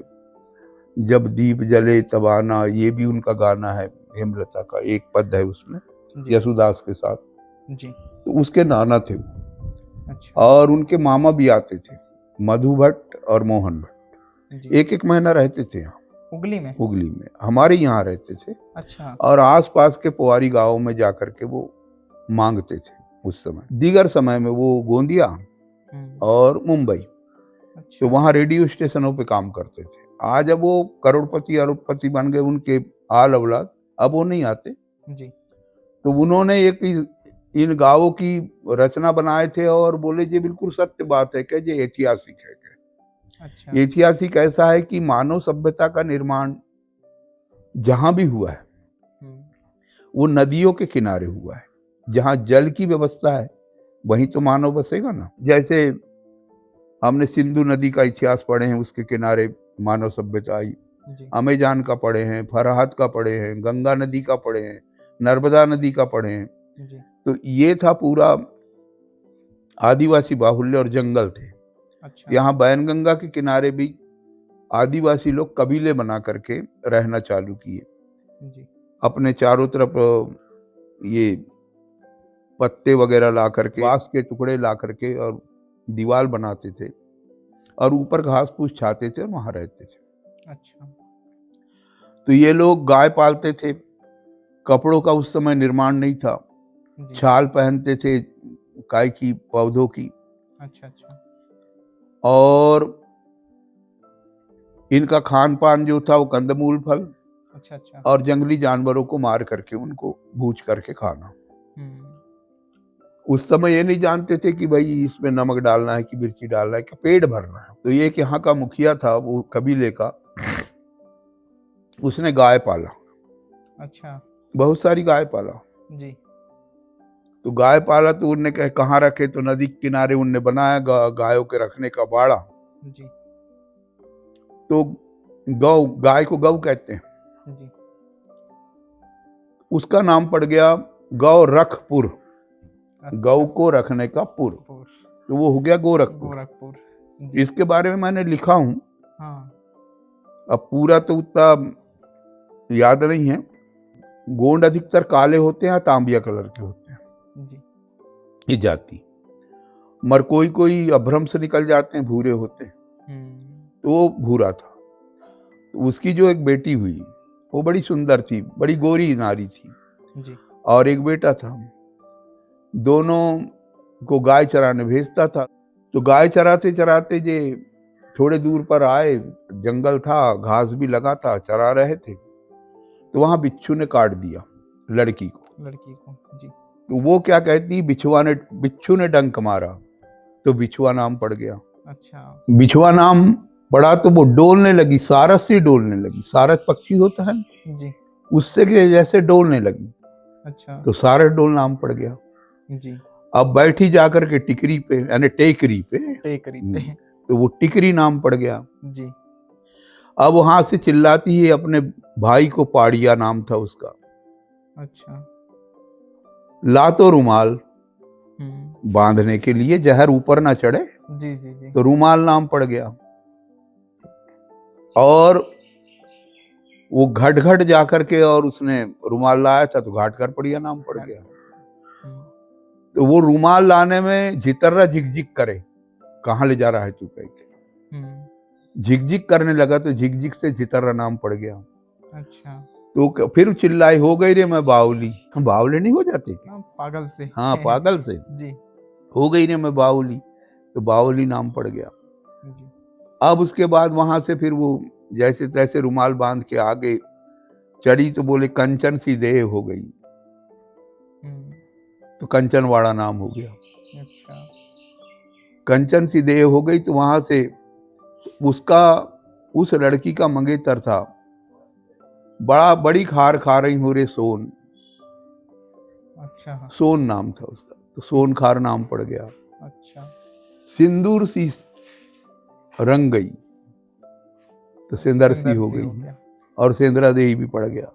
जब दीप जले तब आना, ये भी उनका गाना है। हेमलता का एक पद है उसमें यशुदास के साथ। जी। तो उसके नाना थे वो। अच्छा। और उनके मामा भी आते थे, मधु भट्ट और मोहन भट्ट। एक एक महीना रहते थे यहाँ उगली में। उगली में हमारे यहाँ रहते थे। अच्छा। और आसपास के पुआरी गांवों में जाकर के वो मांगते थे उस समय। दीगर समय में वो गोंदिया और मुंबई, अच्छा। तो वहाँ रेडियो स्टेशनों पे काम करते थे। आज अब वो करोड़पति अरबपति बन गए, उनके आल औलाद, अब वो नहीं आते। जी। तो उन्होंने एक इन गांवों की रचना बनाए थे और बोले जी बिल्कुल सत्य बात है कि ये ऐतिहासिक है। अच्छा। ऐतिहासिक ऐसा है कि मानव सभ्यता का निर्माण जहां भी हुआ है वो नदियों के किनारे हुआ है। जहां जल की व्यवस्था है वहीं तो मानव बसेगा ना। जैसे हमने सिंधु नदी का इतिहास पढ़े हैं, उसके किनारे मानव सभ्यता आई। अमेजान का पढ़े हैं, फरहाद का पढ़े हैं, गंगा नदी का पढ़े हैं, नर्मदा नदी का पढ़े हैं। तो ये था पूरा आदिवासी बाहुल्य और जंगल थे। अच्छा। यहाँ बैनगंगा के किनारे भी आदिवासी लोग कबीले बना करके रहना चालू किए। जी। अपने चारों तरफ ये पत्ते वगैरह ला करके, बांस के टुकड़े ला करके और दीवार बनाते थे और ऊपर घास फूस छाते थे और वहां रहते थे। अच्छा। तो ये लोग गाय पालते थे। कपड़ों का उस समय निर्माण नहीं था। जी। छाल पहनते थे गाय की, पौधों की। अच्छा अच्छा। और इनका खान पान जो था वो कंदमूल फल अच्छा अच्छा। और जंगली जानवरों को मार करके उनको भूज करके खाना। उस समय ये नहीं जानते थे कि भाई इसमें नमक डालना है कि मिर्ची डालना है कि पेट भरना है। तो ये कि यहाँ का मुखिया था वो कबीले का, उसने गाय पाला। अच्छा। बहुत सारी गाय पाला। जी। तो गाय पाला तो उनने कहाँ रखे, तो नदी के किनारे उनने बनाया गायों के रखने का बाड़ा। जी। तो गौ, गाय को गौ कहते हैं। जी। उसका नाम पड़ गया गौरखपुर। अच्छा। गौ को रखने का पुर, तो वो हो गया गोरखपुर। गोरखपुर। जी। इसके बारे में मैंने लिखा हूं। हाँ। अब पूरा तो उतना याद नहीं है। गोंड अधिकतर काले होते हैं, तांबिया कलर के होते हैं जी। ये जाति। मगर कोई कोई अभ्रम से निकल जाते हैं, भूरे होते हैं। तो वो भूरा था। तो उसकी जो एक बेटी हुई वो बड़ी सुंदर थी, बड़ी गोरी नारी थी जी। और एक बेटा था। दोनों को गाय चराने भेजता था। तो गाय चराते चराते जे थोड़े दूर पर आए, जंगल था, घास भी लगा था, चरा रहे थे, तो वहां बिच्छू ने काट दिया लड़की को। जी। तो वो क्या कहती, बिच्छू ने डंक मारा, तो बिछुआ नाम पड़ गया। अच्छा। बिछुआ नाम पड़ा तो वो डोलने लगी, सारस से डोलने लगी। सारस पक्षी होता है जी। उससे के जैसे डोलने लगी। अच्छा। तो सारस डोल नाम पड़ गया। जी। अब बैठी जाकर के टिकरी पे, यानी टेकरी पे, तो वो टिकरी नाम पड़ गया। जी। अब वहां से चिल्लाती है अपने भाई को, पाड़िया नाम था उसका। अच्छा। ला तो रुमाल बांधने के लिए, जहर ऊपर ना चढ़े। जी जी जी। तो रुमाल नाम पड़ गया। और वो घट घट जाकर के और उसने रुमाल लाया था, तो घाट कर पड़िया नाम पड़ गया। तो वो रुमाल लाने में जितर्रा झिकझिक करे, कहाँ ले जा रहा है तू कह के झिकझिक करने लगा, तो झिकझिक से जितर्रा नाम पड़ गया। अच्छा। तो फिर चिल्लाई, हो गई रे मैं बावली। हम बावले नहीं हो जाते क्या? पागल से। हाँ, पागल से। जी। हो गई रे मैं बावली, तो बावली नाम पड़ गया। जी। अब उसके बाद वहां से फिर वो जैसे तैसे रुमाल बांध के आगे चढ़ी, तो बोले कंचन सी देह हो गई, तो कंचनवाड़ा नाम हो गया। अच्छा। कंचन सी देह हो गई, तो वहां से उसका, उस लड़की का मंगेतर था, बड़ी खार खा रही हो रे सोन। अच्छा। सोन नाम था उसका, तो सोन खार नाम पड़ गया। अच्छा। सिंदूर सी रंग गई, तो सिंदर सी हो गई, और सेंद्रा देही भी पड़ गया।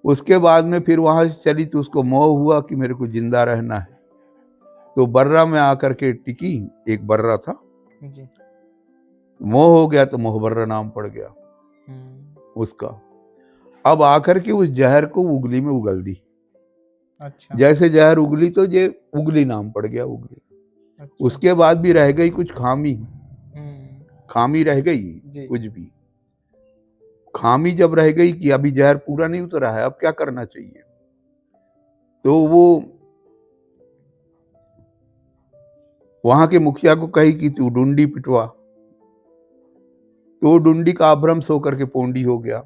उसके बाद में फिर वहां से चली, तो उसको मोह हुआ कि मेरे को जिंदा रहना है, तो बर्रा में आकर के टिकी। एक बर्रा था जी। मोह हो गया, तो मोहबर्रा नाम पड़ गया उसका। अब आकर के उस जहर को उगली में उगल दी। अच्छा। जैसे जहर उगली, तो ये उगली नाम पड़ गया, उगली। अच्छा। उसके बाद भी रह गई कुछ खामी, खामी रह गई कुछ भी। खामी जब रह गई कि अभी जहर पूरा नहीं उतरा है, अब क्या करना चाहिए, तो वो वहां के मुखिया को कही कि तू डुंडी पिटवा। तो डुंडी का अभ्रंश होकर के पोंडी हो गया।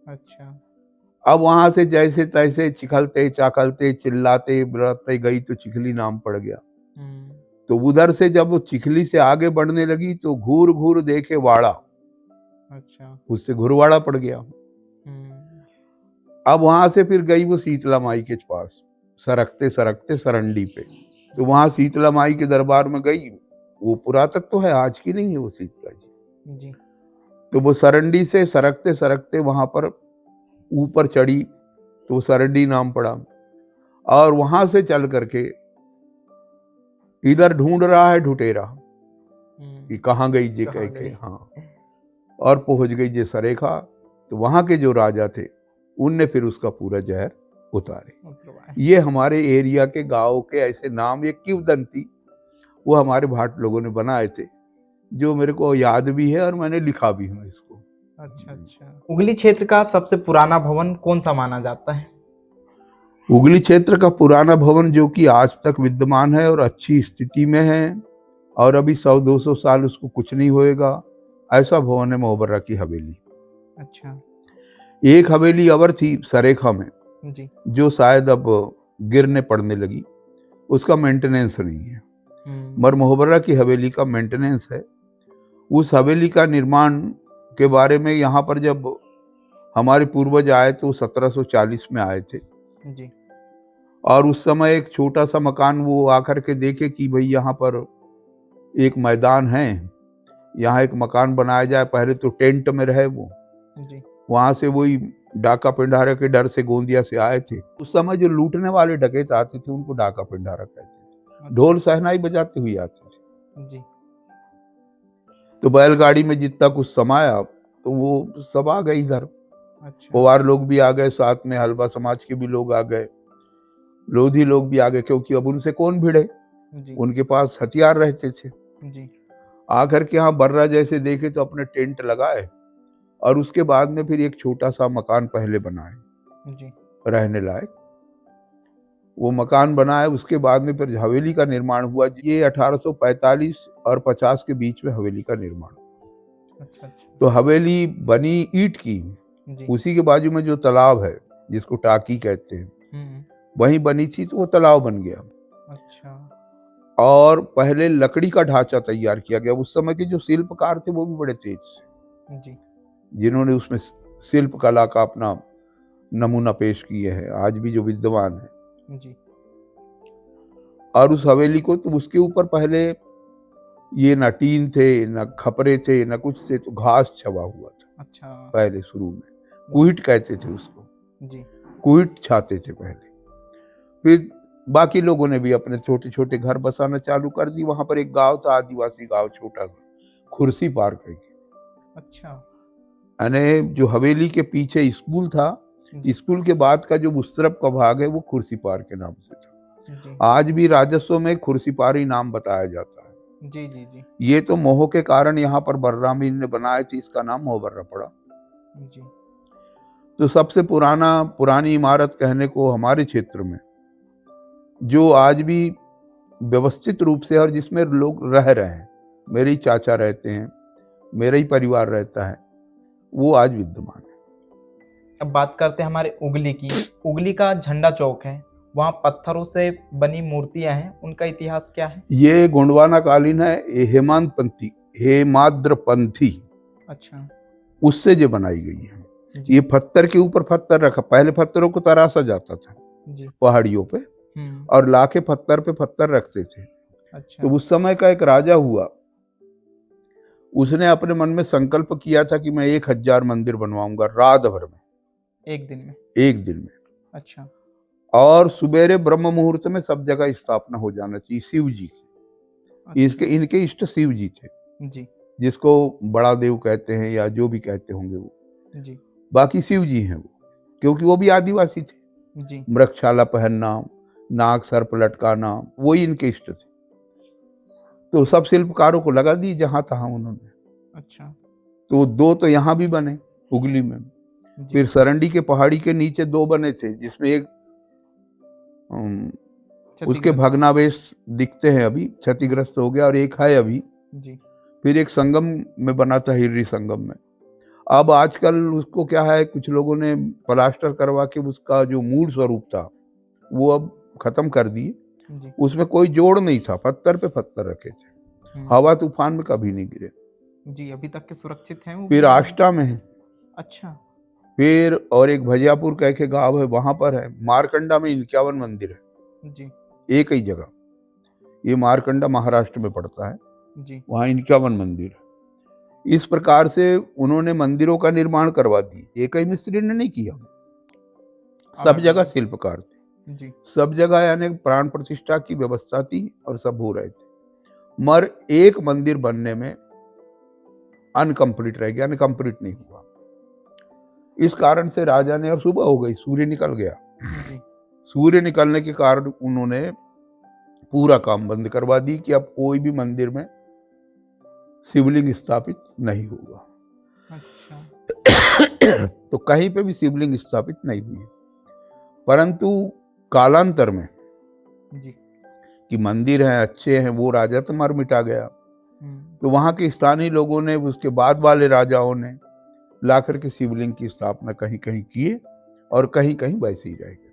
अच्छा। अब वहां से जैसे तैसे चिखलते चाखलते चिल्लाते बुलाते गई, तो चिखली नाम पड़ गया। तो उधर से जब वो चिखली से आगे बढ़ने लगी, तो घूर घूर देखे वाड़ा। अच्छा। उससे घुरवाड़ा पड़ गया। अब वहां से फिर गई वो शीतला माई के पास, सरकते सरकते सरंडी पे। तो वहां शीतला माई के दरबार में गई। वो पुरातत्व तो है, आज की नहीं है वो शीतला जी। तो वो सरंडी से सरकते सरकते वहां पर ऊपर चढ़ी, तो सरंडी नाम पड़ा। और वहां से चल करके इधर ढूंढ रहा है ढुटेरा कि कहाँ गई जी कह के। हाँ, और पहुंच गई जे सरेखा। तो वहाँ के जो राजा थे उनने फिर उसका पूरा जहर उतारे। ये हमारे एरिया के गाँव के ऐसे नाम, ये किंवदंती वो हमारे भाट लोगों ने बनाए थे, जो मेरे को याद भी है और मैंने लिखा भी हूँ इसको। अच्छा अच्छा। उगली क्षेत्र का सबसे पुराना भवन कौन सा माना जाता है? उगली क्षेत्र का पुराना भवन जो कि आज तक विद्यमान है और अच्छी स्थिति में है, और अभी 100-200 साल उसको कुछ नहीं होएगा, ऐसा भवन है मोहबर्रा की हवेली। अच्छा। एक हवेली और थी सरेखा में जी। जो शायद अब गिरने पड़ने लगी, उसका मेंटेनेंस नहीं है, मगर मोहबर्रा की हवेली का मेंटेनेंस है। उस हवेली का निर्माण के बारे में यहाँ पर जब हमारे पूर्वज आए तो 1740 में आए थे जी। और उस समय एक छोटा सा मकान वो आकर के देखे कि भाई यहाँ पर एक मैदान है, यहाँ एक मकान बनाया जाए। पहले तो टेंट में रहे वो, जी। वहाँ से वही डाका पिंडारा के डर से गोंदिया से आए थे। उस समय जो लूटने वाले डकैत आते थे उनको डाका पिंडारा कहते थे। ढोल सहनाई बजाते हुए आते थे। जी। तो बैलगाड़ी में जितना कुछ समाया तो वो सब आ गए इधर। अच्छा। पवार लोग भी आ गए, साथ में हलवा समाज के भी लोग आ गए, लोधी लोग भी आ गए, क्योंकि अब उनसे कौन भिड़े, जी। उनके पास हथियार रहते थे। जी। आकर के यहाँ बर्रा जैसे देखे तो अपने टेंट लगाए और उसके बाद में फिर एक छोटा सा मकान पहले बनाए जी। रहने लायक। वो मकान बनाए, उसके बाद में फिर हवेली का निर्माण हुआ। ये 1845 और 50 के बीच में हवेली का निर्माण। अच्छा अच्छा। तो हवेली बनी ईंट की, जी। उसी के बाजू में जो तालाब है जिसको टाकी कहते हैं वहीं बनी थी, तो वो तालाब बन गया। अच्छा। और पहले लकड़ी का ढांचा तैयार किया गया। उस समय के जो शिल्पकार थे वो भी बड़े तेज थे, जी। जिन्होंने उसमें शिल्प कला का अपना नमूना पेश किए हैं, आज भी जो विद्यमान है। जी। और उस हवेली को, तो उसके ऊपर पहले ये न टीन थे, न खपरे थे, न कुछ थे, तो घास छवा हुआ था। अच्छा। पहले शुरू में कुहिट कहते थे उसको। जी। कुहिट छाते थे पहले। फिर बाकी लोगों ने भी अपने छोटे छोटे घर बसाना चालू कर दी। वहां पर एक गांव था, आदिवासी गांव, छोटा खुर्सी पार करके। अच्छा। यानी जो हवेली के पीछे स्कूल था, स्कूल के बाद का जो उस तरफ का भाग है वो खुर्सी पार के नाम से था। जी। आज भी राजस्व में खुर्सी पार ही नाम बताया जाता है। जी जी जी। ये तो मोह के कारण यहाँ पर बर्रा मीर ने बनाए थे, इसका नाम मोहबर्रा पड़ा। जी। तो सबसे पुरानी इमारत कहने को हमारे क्षेत्र में जो आज भी व्यवस्थित रूप से और जिसमें लोग रह रहे हैं, मेरे ही चाचा रहते हैं, मेरा ही परिवार रहता है, वो आज विद्यमान है। अब बात करते हैं हमारे उगली की। उगली का झंडा चौक है, वहाँ पत्थरों से बनी मूर्तियां हैं, उनका इतिहास क्या है? ये गोंडवाना कालीन है, ये हेमाद्रपंथी अच्छा। उससे जो बनाई गई है। जी। ये पत्थर के ऊपर पत्थर रखा, पहले पत्थरों को तराशा जाता था जी। पहाड़ियों पे, और लाके पत्थर पे पत्थर रखते थे। अच्छा। तो उस समय का एक राजा हुआ, उसने अपने मन में संकल्प किया था कि मैं 1000 मंदिर बनवाऊंगा रात भर में, एक दिन में। एक दिन में। अच्छा। और सुबेरे ब्रह्म मुहूर्त में सब जगह स्थापना हो जाना चाहिए शिव जी की। अच्छा। इनके इष्ट शिव जी थे, जी। जिसको बड़ा देव कहते हैं या जो भी कहते होंगे वो। जी। बाकी शिव जी हैं वो, क्योंकि वो भी आदिवासी थे। जी। मृगशाला पहनना, नाग सर्प लटकाना, वही इनके इष्ट थे। तो सब शिल्पकारों को लगा दी जहां तहां उन्होंने। अच्छा। तो 2 तो यहाँ भी बने उगली में। जी। फिर सरंडी के पहाड़ी के नीचे 2 बने थे, जिसमें एक उसके क्षतिग्रस्त। भग्नावशेष दिखते हैं अभी, क्षतिग्रस्त हो गया, और एक है अभी। जी। फिर एक संगम में बना था, हिर्री संगम में। अब आजकल उसको क्या है, कुछ लोगों ने प्लास्टर करवा के उसका जो मूल स्वरूप था वो अब खत्म कर दिए। जी। उसमें कोई जोड़ नहीं था, पत्थर पे पत्थर रखे थे, हवा तूफान में कभी नहीं गिरे। जी, अभी तक के सुरक्षित हैं वो? फिर आष्टा में है। अच्छा। फिर और एक भजियापुर कह के गाँव है, वहां पर है। मारकंडा में 51 मंदिर है, जी। एक ही जगह। ये मारकंडा महाराष्ट्र में पड़ता है, जी। वहाँ 51 मंदिर है। इस प्रकार से उन्होंने मंदिरों का निर्माण करवा दी। एक ही मिस्त्री ने नहीं किया, सब जगह शिल्पकार थे। जी। सब जगह यानी प्राण प्रतिष्ठा की व्यवस्था थी और सब हो रहे थे। मगर एक मंदिर बनने में अनकम्प्लीट रह गया, अनकम्प्लीट नहीं हुआ। इस कारण से राजा ने, और सुबह हो गई, सूर्य निकल गया, जी सूर्य निकलने के कारण उन्होंने पूरा काम बंद करवा दी कि अब कोई भी मंदिर में शिवलिंग स्थापित नहीं होगा। अच्छा तो कहीं पे भी शिवलिंग स्थापित नहीं हुई। परंतु कालांतर में जी कि मंदिर हैं, अच्छे हैं, वो राजा तो मर मिटा गया। तो वहाँ के स्थानीय लोगों ने, उसके बाद वाले राजाओं ने ला करके शिवलिंग की स्थापना कहीं कहीं किए और कहीं कहीं वैसे ही रह गए।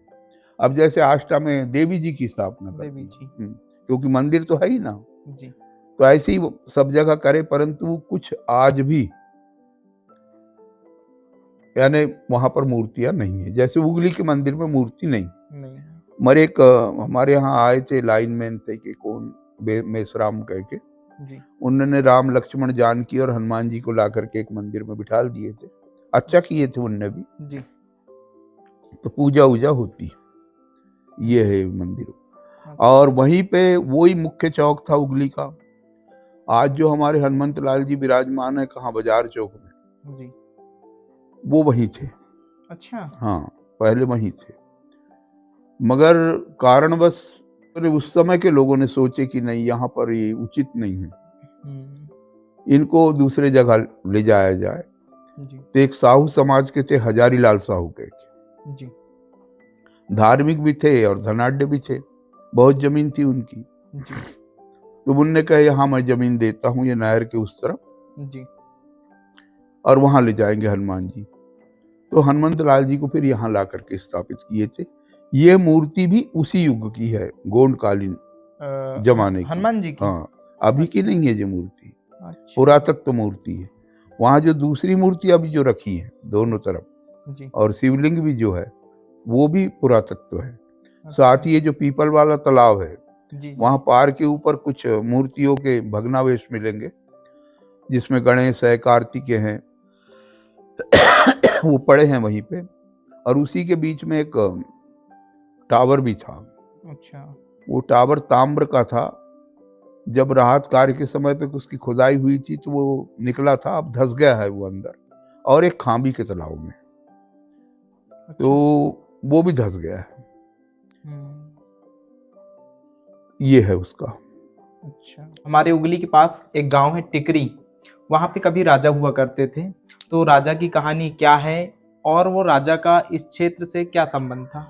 अब जैसे आष्टा में देवी जी की स्थापना कर देवी दी, जी क्योंकि मंदिर तो है ही ना, जी तो ऐसे ही वो सब जगह करे। परंतु कुछ आज भी यानी वहां पर मूर्तियां नहीं है, जैसे उगली के मंदिर में मूर्ति नहीं। नहीं मरे एक हमारे यहाँ आए थे, लाइनमैन थे कि कौन, मेसराम कह के, जी उन्होंने राम लक्ष्मण जानकी और हनुमान जी को ला करके एक मंदिर में बिठा दिए थे। अच्छा किए थे उनने भी, जी तो पूजा वूजा होती। ये है मंदिर। और वहीं पे वही मुख्य चौक था उगली का। आज जो हमारे हनुमंत लाल जी विराजमान है, कहाँ, बाजार चौक में, जी वो वहीं थे। अच्छा हाँ, पहले वहीं थे, मगर कारणवश उस समय के लोगों ने सोचे कि नहीं, यहाँ पर ये उचित नहीं है, इनको दूसरे जगह ले जाया जाए। जी तो एक साहू समाज के थे, हजारी लाल साहू के, जी धार्मिक भी थे और धनाढ्य भी थे, बहुत जमीन थी उनकी। जी तो उनने कहा यहाँ मैं जमीन देता हूँ, ये नहर के उस तरफ, जी और वहां ले जाएंगे हनुमान जी। तो हनुमंत लाल जी को फिर यहाँ ला करके स्थापित किए थे। ये मूर्ति भी उसी युग की है, गोंडकालीन जमाने की। हनुमान जी की? हाँ, अभी की नहीं है ये मूर्ति, अच्छा पुरातत्व मूर्ति है। वहाँ जो दूसरी मूर्ति अभी जो रखी है दोनों तरफ, जी और शिवलिंग भी जो है वो भी पुरातत्व है। अच्छा। साथ ही ये जो पीपल वाला तालाब है, जी जी वहाँ पार के ऊपर कुछ मूर्तियों के भग्नावशेष मिलेंगे, जिसमें गणेश है, कार्तिकेय हैं, वो पड़े हैं वहीं पे। और उसी के बीच में एक टावर भी था। अच्छा वो टावर ताम्र का था। जब राहत कार्य के समय पे उसकी खुदाई हुई थी तो वो निकला था, अब धंस गया है वो अंदर, और एक खांबी के तालाब में, तो वो भी धंस गया है। ये है उसका। अच्छा, हमारे उगली के पास एक गांव है टिकरी, वहां पे कभी राजा हुआ करते थे। तो राजा की कहानी क्या है और वो राजा का इस क्षेत्र से क्या संबंध था?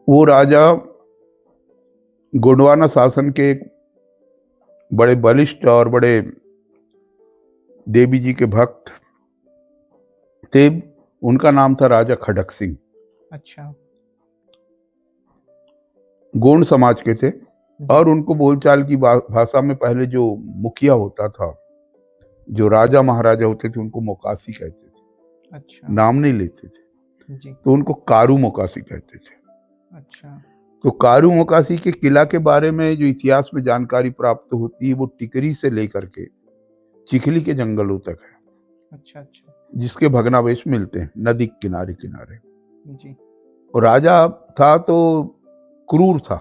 वो राजा गोंडवाना शासन के एक बड़े बलिष्ठ और बड़े देवी जी के भक्त थे। उनका नाम था राजा खड़क सिंह। अच्छा गोंड समाज के थे, और उनको बोलचाल की भाषा में पहले जो मुखिया होता था, जो राजा महाराजा होते थे, उनको मोकासी कहते थे। अच्छा नाम नहीं लेते थे, जी तो उनको कारू मोकासी कहते थे। अच्छा तो कारू मोकासी के किला के बारे में जो इतिहास में जानकारी प्राप्त होती है, वो टिकरी से लेकर के चिखली के जंगलों तक है। अच्छा अच्छा जिसके भग्नावशेष मिलते हैं नदी के किनारे किनारे। जी और राजा था तो क्रूर था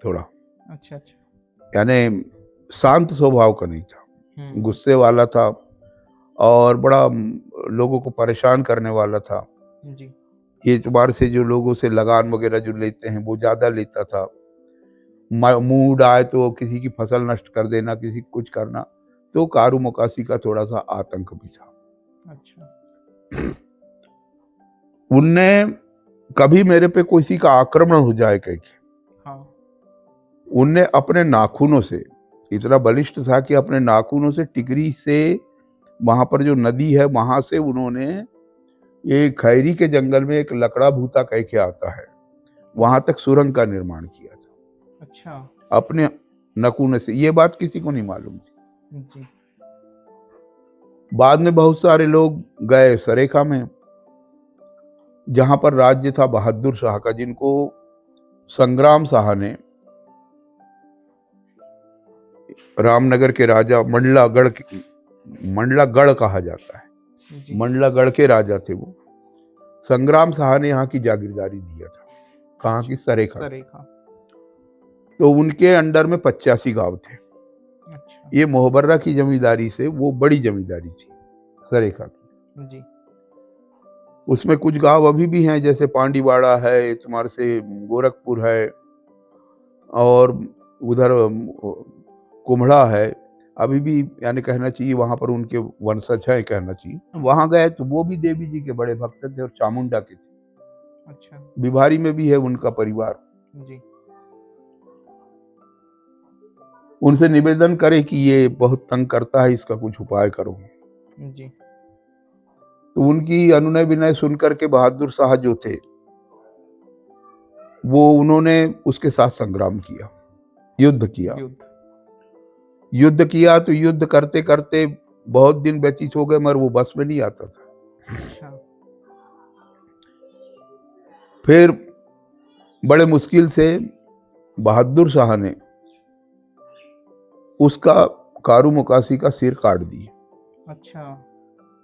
थोड़ा, अच्छा अच्छा यानी शांत स्वभाव का नहीं था, गुस्से वाला था, और बड़ा लोगों को परेशान करने वाला था। जी ये एतबार से जो लोगों से लगान वगैरह जो लेते हैं वो ज्यादा लेता था। मूड आए तो किसी की फसल नष्ट कर देना, किसी कुछ करना। तो कारू मोकासी का थोड़ा सा आतंक भी था। अच्छा उनने कभी मेरे पे किसी का आक्रमण हो जाए कह के, हाँ उनने अपने नाखूनों से, इतना बलिष्ठ था कि अपने नाखूनों से टिकरी से, वहां पर जो नदी है वहां से उन्होंने, ये खैरी के जंगल में एक लकड़ा भूता कह के आता है, वहां तक सुरंग का निर्माण किया था। अच्छा अपने नाखूनों से। ये बात किसी को नहीं मालूम थी। जी बाद में बहुत सारे लोग गए सरेखा में, जहां पर राज्य था बहादुर शाह का, जिनको संग्राम शाह ने, रामनगर के राजा, मंडलागढ़ कहा जाता है, जी मंडलागढ़ के राजा थे वो। संग्राम शाह ने यहाँ की जागीरदारी दिया था, कहाँ की, सरेखा। सरेखा तो उनके अंडर में 85 गांव थे। अच्छा। ये मोहबर्रा की जमींदारी से वो बड़ी जमींदारी थी सरेखा की। जी। उसमें कुछ गांव अभी भी हैं, जैसे पांडीवाड़ा है, तुम्हारे से गोरखपुर है, और उधर कुम्हड़ा है। अभी भी यानी कहना चाहिए वहां पर उनके वंशज हैं, कहना चाहिए। वहां गए तो वो भी देवी जी के बड़े भक्त थे और चामुंडा के थे। अच्छा। बिभारी में भी है उनका परिवार। जी। उनसे निवेदन करे कि ये बहुत तंग करता है, इसका कुछ उपाय करो। जी। तो उनकी अनुनय विनय सुनकर के बहादुर शाह जो थे वो उन्होंने उसके साथ संग्राम किया, युद्ध किया। युद्ध किया तो युद्ध करते करते बहुत दिन व्यतीत हो गए, मगर वो बस में नहीं आता था। अच्छा। फिर बड़े मुश्किल से बहादुर शाह ने उसका कारू मुकासी का सिर काट दिया। अच्छा।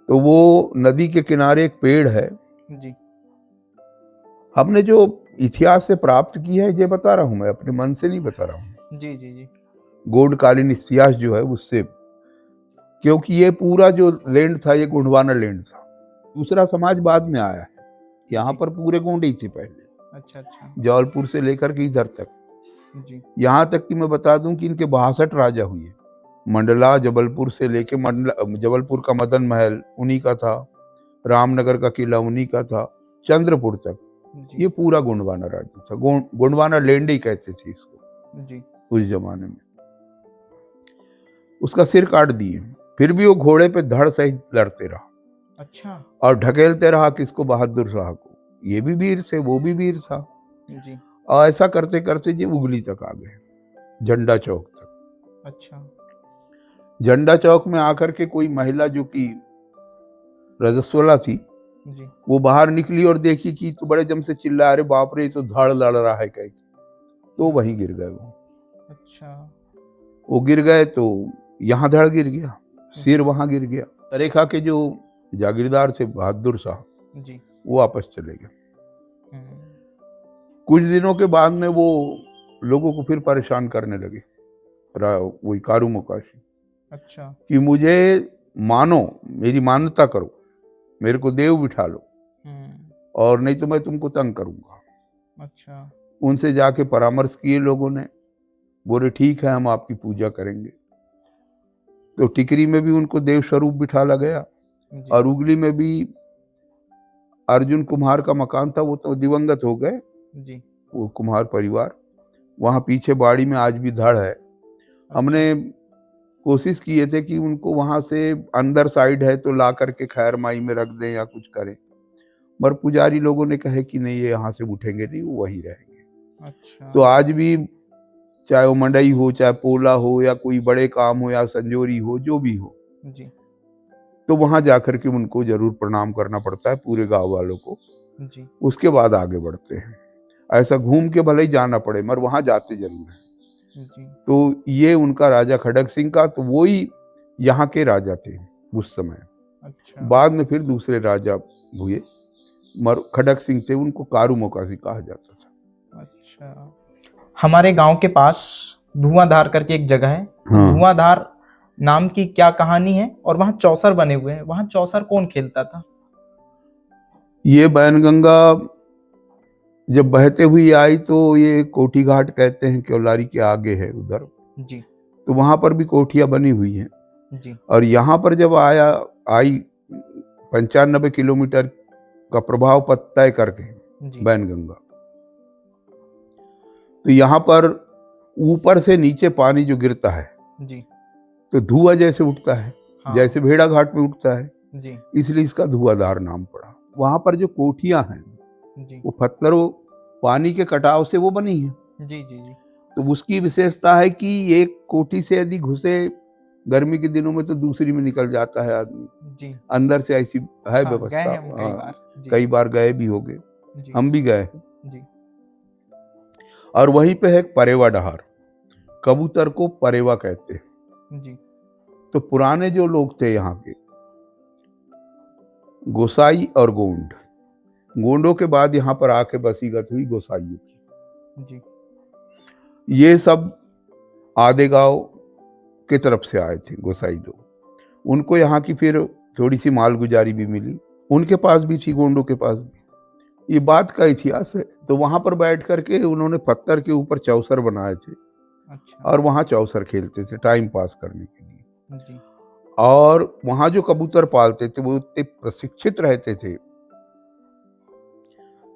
तो वो नदी के किनारे एक पेड़ है। जी। हमने जो इतिहास से प्राप्त की है ये बता रहा हूं, मैं अपने मन से नहीं बता रहा हूं। जी जी जी। गोंडकालीन इतिहास जो है उससे, क्योंकि ये पूरा जो लैंड था ये गोंडवाना लैंड था। दूसरा समाज बाद में आया है, यहाँ जी। पर पूरे गोंडे ही थे पहले, अच्छा अच्छा। जबलपुर से लेकर के इधर तक। जी। यहाँ तक कि मैं बता दूं कि इनके 62 राजा हुए। मंडला जबलपुर से लेके जबलपुर का मदन महल उन्हीं का था, रामनगर का किला उन्हीं का था, चंद्रपुर तक जी। ये पूरा गोंडवाना राज्य था। गोंडवाना लैंड ही कहते थे इसको जी। उस जमाने में। उसका सिर काट दिए, फिर भी वो घोड़े पे धड़ सहित लड़ते रहा। अच्छा। और ढकेलते रहा किसको? बहादुर शाह को। ये भी वीर थे, वो भी वीर था। जी। और ऐसा करते करते ये उगली तक आ गए, झंडा चौक तक। अच्छा। झंडा चौक में आकर के कोई महिला जो कि रजस्वला थी, जी। वो बाहर निकली और देखी कि तो बड़े जम से चिल्ला, अरे बाप रे, तो धड़ लड़ रहा है कह के। तो वहीं गिर गए वो। अच्छा। वो गिर गए तो यहाँ धड़ गिर गया, सिर वहां गिर गया। रेखा के जो जागीरदार थे बहादुर शाह, जी। वो वापस चले गए। कुछ दिनों के बाद में वो लोगों को फिर परेशान करने लगे, वही कारू मुकाशी। अच्छा। कि मुझे मानो, मेरी मान्यता करो, मेरे को देव बिठा लो, और नहीं तो मैं तुमको तंग करूंगा। अच्छा। उनसे जाके परामर्श किए लोगों ने, बोले ठीक है हम आपकी पूजा करेंगे। तो टिकरी में भी उनको देव स्वरूप बिठाला गया, जी। और उगली में भी अर्जुन कुम्हार का मकान था, वो तो दिवंगत हो गए जी। वो कुम्हार परिवार। वहाँ पीछे बाड़ी में आज भी धड़ है। हमने कोशिश किए थे कि उनको वहाँ से अंदर साइड है तो ला करके खैर माई में रख दें या कुछ करें, मगर पुजारी लोगों ने कहे कि नहीं, ये यहाँ से उठेंगे नहीं, वो वहीं रहेंगे। अच्छा। तो आज भी चाहे वो मंडई हो, चाहे पोला हो, या कोई बड़े काम हो, या संजोरी हो, जो भी हो, जी। तो वहां जाकर के उनको जरूर प्रणाम करना पड़ता है पूरे गांव वालों को। जी। उसके बाद आगे बढ़ते हैं। ऐसा घूम के भले ही जाना पड़े, मगर वहां जाते जरूर हैं। जी। तो ये उनका राजा खड़ग सिंह का, तो वो ही यहाँ के राजा थे उस समय। अच्छा। बाद में फिर दूसरे राजा हुए, मगर खड़ग सिंह थे, उनको कारू मुकासी कहा जाता था। अच्छा। हमारे गांव के पास धुआंधार करके एक जगह है, हाँ। धुआंधार नाम की क्या कहानी है? और वहाँ चौसर बने हुए हैं, वहाँ चौसर कौन खेलता था? ये बैनगंगा जब बहते हुई आई तो ये कोठी घाट कहते हैं, केवलारी के आगे है उधर। जी। तो वहां पर भी कोठियां बनी हुई हैं। जी। और यहाँ पर जब आई 95 किलोमीटर का प्रभाव पथ तय करके जी। बैनगंगा, तो यहाँ पर ऊपर से नीचे पानी जो गिरता है जी। तो धुआं जैसे उठता है, हाँ। जैसे भेड़ा घाट में उठता है, जी। इसलिए इसका धुआंधार नाम पड़ा। वहां पर जो कोठियां हैं जी। वो पत्थरों, पानी के कटाव से वो बनी है। जी। जी। जी। तो उसकी विशेषता है कि एक कोठी से यदि घुसे गर्मी के दिनों में तो दूसरी में निकल जाता है आदमी। जी। अंदर से ऐसी है हाँ, व्यवस्था। गए हैं हम कई बार। जी। कई बार गए भी होंगे, जी। हम भी गए हैं। जी। और वहीं पे है परेवा डहार, कबूतर को परेवा कहते हैं। जी। तो पुराने जो लोग थे यहाँ के, गोसाई और गोंड, गोंडों के बाद यहाँ पर आके बसीगत हुई गोसाइयों की। जी। ये सब आधे गांव के तरफ से आए थे गोसाई लोग, उनको यहाँ की फिर थोड़ी सी मालगुजारी भी मिली, उनके पास भी थी, गोंडों के पास भी। ये बात का इतिहास है। तो वहाँ पर बैठ करके उन्होंने पत्थर के ऊपर चौसर बनाए थे अच्छा। और वहाँ चौसर खेलते थे टाइम पास करने के लिए। जी। और वहाँ जो कबूतर पालते थे वो इतने प्रशिक्षित रहते थे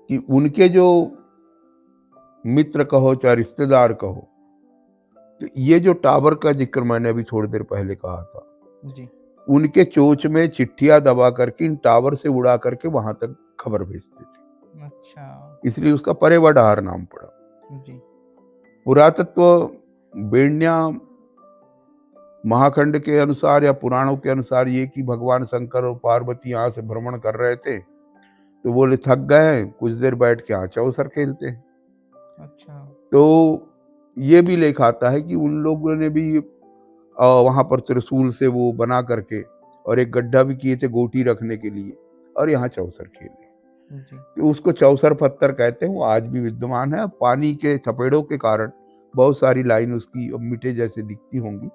कि उनके जो मित्र कहो चाहे रिश्तेदार कहो, तो ये जो टावर का जिक्र मैंने अभी थोड़ी देर पहले कहा था, जी। उनके चोंच में चिट्ठियां दबा करके इन टावर से उड़ा करके वहां तक खबर भेजते थे, अच्छा। इसलिए उसका परेवा डहार नाम पड़ा। जी। पुरातत्व बेड़िया महाखंड के अनुसार या पुराणों के अनुसार ये कि भगवान शंकर और पार्वती यहाँ से भ्रमण कर रहे थे, तो बोले थक गए, कुछ देर बैठ के यहाँ चौसर खेलते हैं। अच्छा। तो ये भी लेख आता है कि उन लोगों ने भी वहां पर त्रिशूल से वो बना करके और एक गड्ढा भी किए थे गोटी रखने के लिए, और यहाँ चौसर खेले। जी। तो उसको चौसर पत्थर कहते हैं, वो आज भी विद्यमान है। पानी के थपेड़ों के कारण बहुत सारी लाइन उसकी मिटे जैसे दिखती होंगी,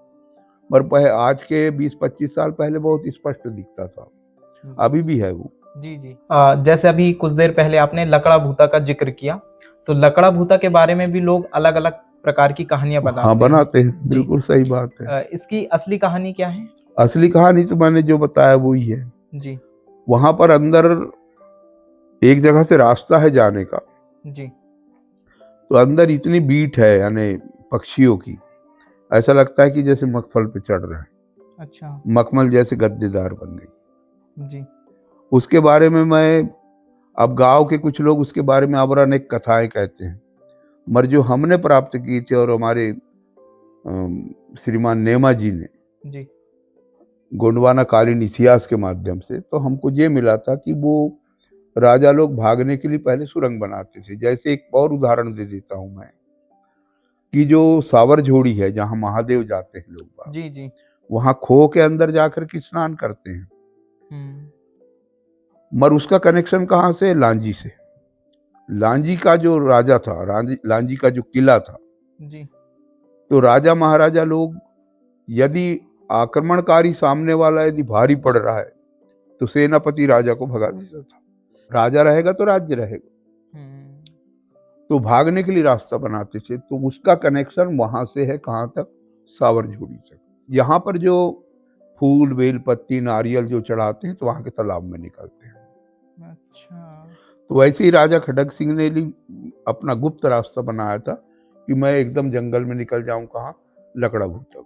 पर आज के 20-25 साल पहले बहुत स्पष्ट दिखता था, अभी भी है वो। जी जी। जैसे अभी कुछ देर पहले आपने लकड़ा भूता का जिक्र किया, तो लकड़ा भूता के बारे में भी लोग अलग अलग प्रकार की कहानियां बनाते हाँ हैं। बनाते हैं, जी। बिल्कुल सही बात है। इसकी असली कहानी क्या है? असली कहानी तो मैंने जो बताया वो ही है। जी। वहां पर अंदर एक जगह से रास्ता है जाने का, जी। तो अंदर इतनी बीट है यानी पक्षियों की, ऐसा लगता है कि जैसे मखमल पे चढ़ रहे हैं। अच्छा। मखमल जैसे गद्देदार बन गई। जी। उसके बारे में मैं, अब गांव के कुछ लोग उसके बारे में और अनेक कथाएं कहते हैं, मगर जो हमने प्राप्त की थी और हमारे श्रीमान नेमा जी ने जी। गोंडवाना कालीन इतिहास के माध्यम से, तो हमको ये मिला था कि वो राजा लोग भागने के लिए पहले सुरंग बनाते थे। जैसे एक और उदाहरण दे देता हूं मैं, कि जो सावर झोड़ी है जहां महादेव जाते हैं लोग, जी। जी। वहां खो के अंदर जाकर के स्नान करते हैं, हम्म। मगर उसका कनेक्शन कहाँ से? लांजी से। लांजी का जो राजा था, लांजी का जो किला था, जी। तो राजा महाराजा लोग यदि आक्रमणकारी सामने वाला यदि भारी पड़ रहा है तो सेनापति राजा को भगा देता था। राजा रहेगा तो राज्य रहेगा, तो भागने के लिए रास्ता बनाते थे। तो उसका कनेक्शन वहां से है, कहाँ तक? सावर झोड़ी तक। यहाँ पर जो फूल बेल पत्ती नारियल जो चढ़ाते हैं तो वहां के तालाब में निकलते हैं। अच्छा। तो वैसे ही राजा खड़ग सिंह ने अपना गुप्त रास्ता बनाया था कि मैं एकदम जंगल में निकल जाऊं, कहाँ? लकड़ा भूतक।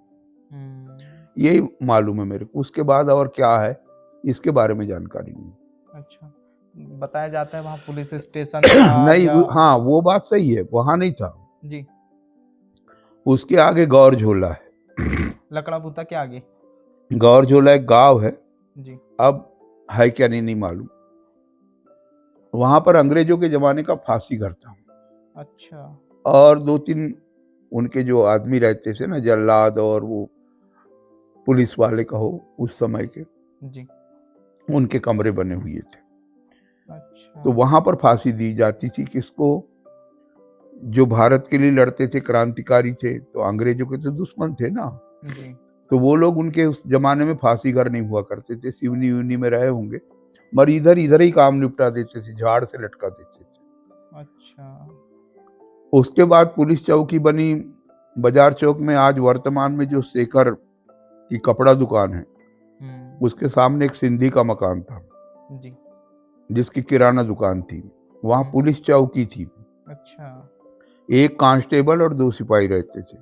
यही मालूम है मेरे को, उसके बाद और क्या है इसके बारे में जानकारी नहीं। अच्छा। बताया जाता है वहाँ पुलिस स्टेशन था नहीं या... हाँ वो बात सही है, वहां नहीं था। जी। उसके आगे गौर झोला है। लकड़ा भूता के आगे गौर झोला एक गांव है, जी। अब है क्या नहीं मालूम। वहां पर अंग्रेजों के जमाने का फांसी घर था। अच्छा। और 2-3 उनके जो आदमी रहते थे ना, जल्लाद और वो पुलिस वाले कहो उस समय के, जी। उनके कमरे बने हुए थे। अच्छा। तो वहां पर फांसी दी जाती थी किसको? जो भारत के लिए लड़ते थे, क्रांतिकारी थे, तो अंग्रेजों के तो दुश्मन थे ना। जी। तो वो लोग, उनके उस जमाने में फांसी घर नहीं हुआ करते थे, सिवनी विवनी में रहे होंगे, मगर इधर इधर ही काम निपटा देते थे, झाड़ से लटका देते थे। अच्छा। उसके बाद पुलिस चौकी बनी बाजार चौक में। आज वर्तमान में जो शेखर की कपड़ा दुकान है, उसके सामने एक सिंधी का मकान था जी। जिसकी किराना दुकान थी, वहां पुलिस चौकी थी। अच्छा। एक कांस्टेबल और 2 सिपाही रहते थे।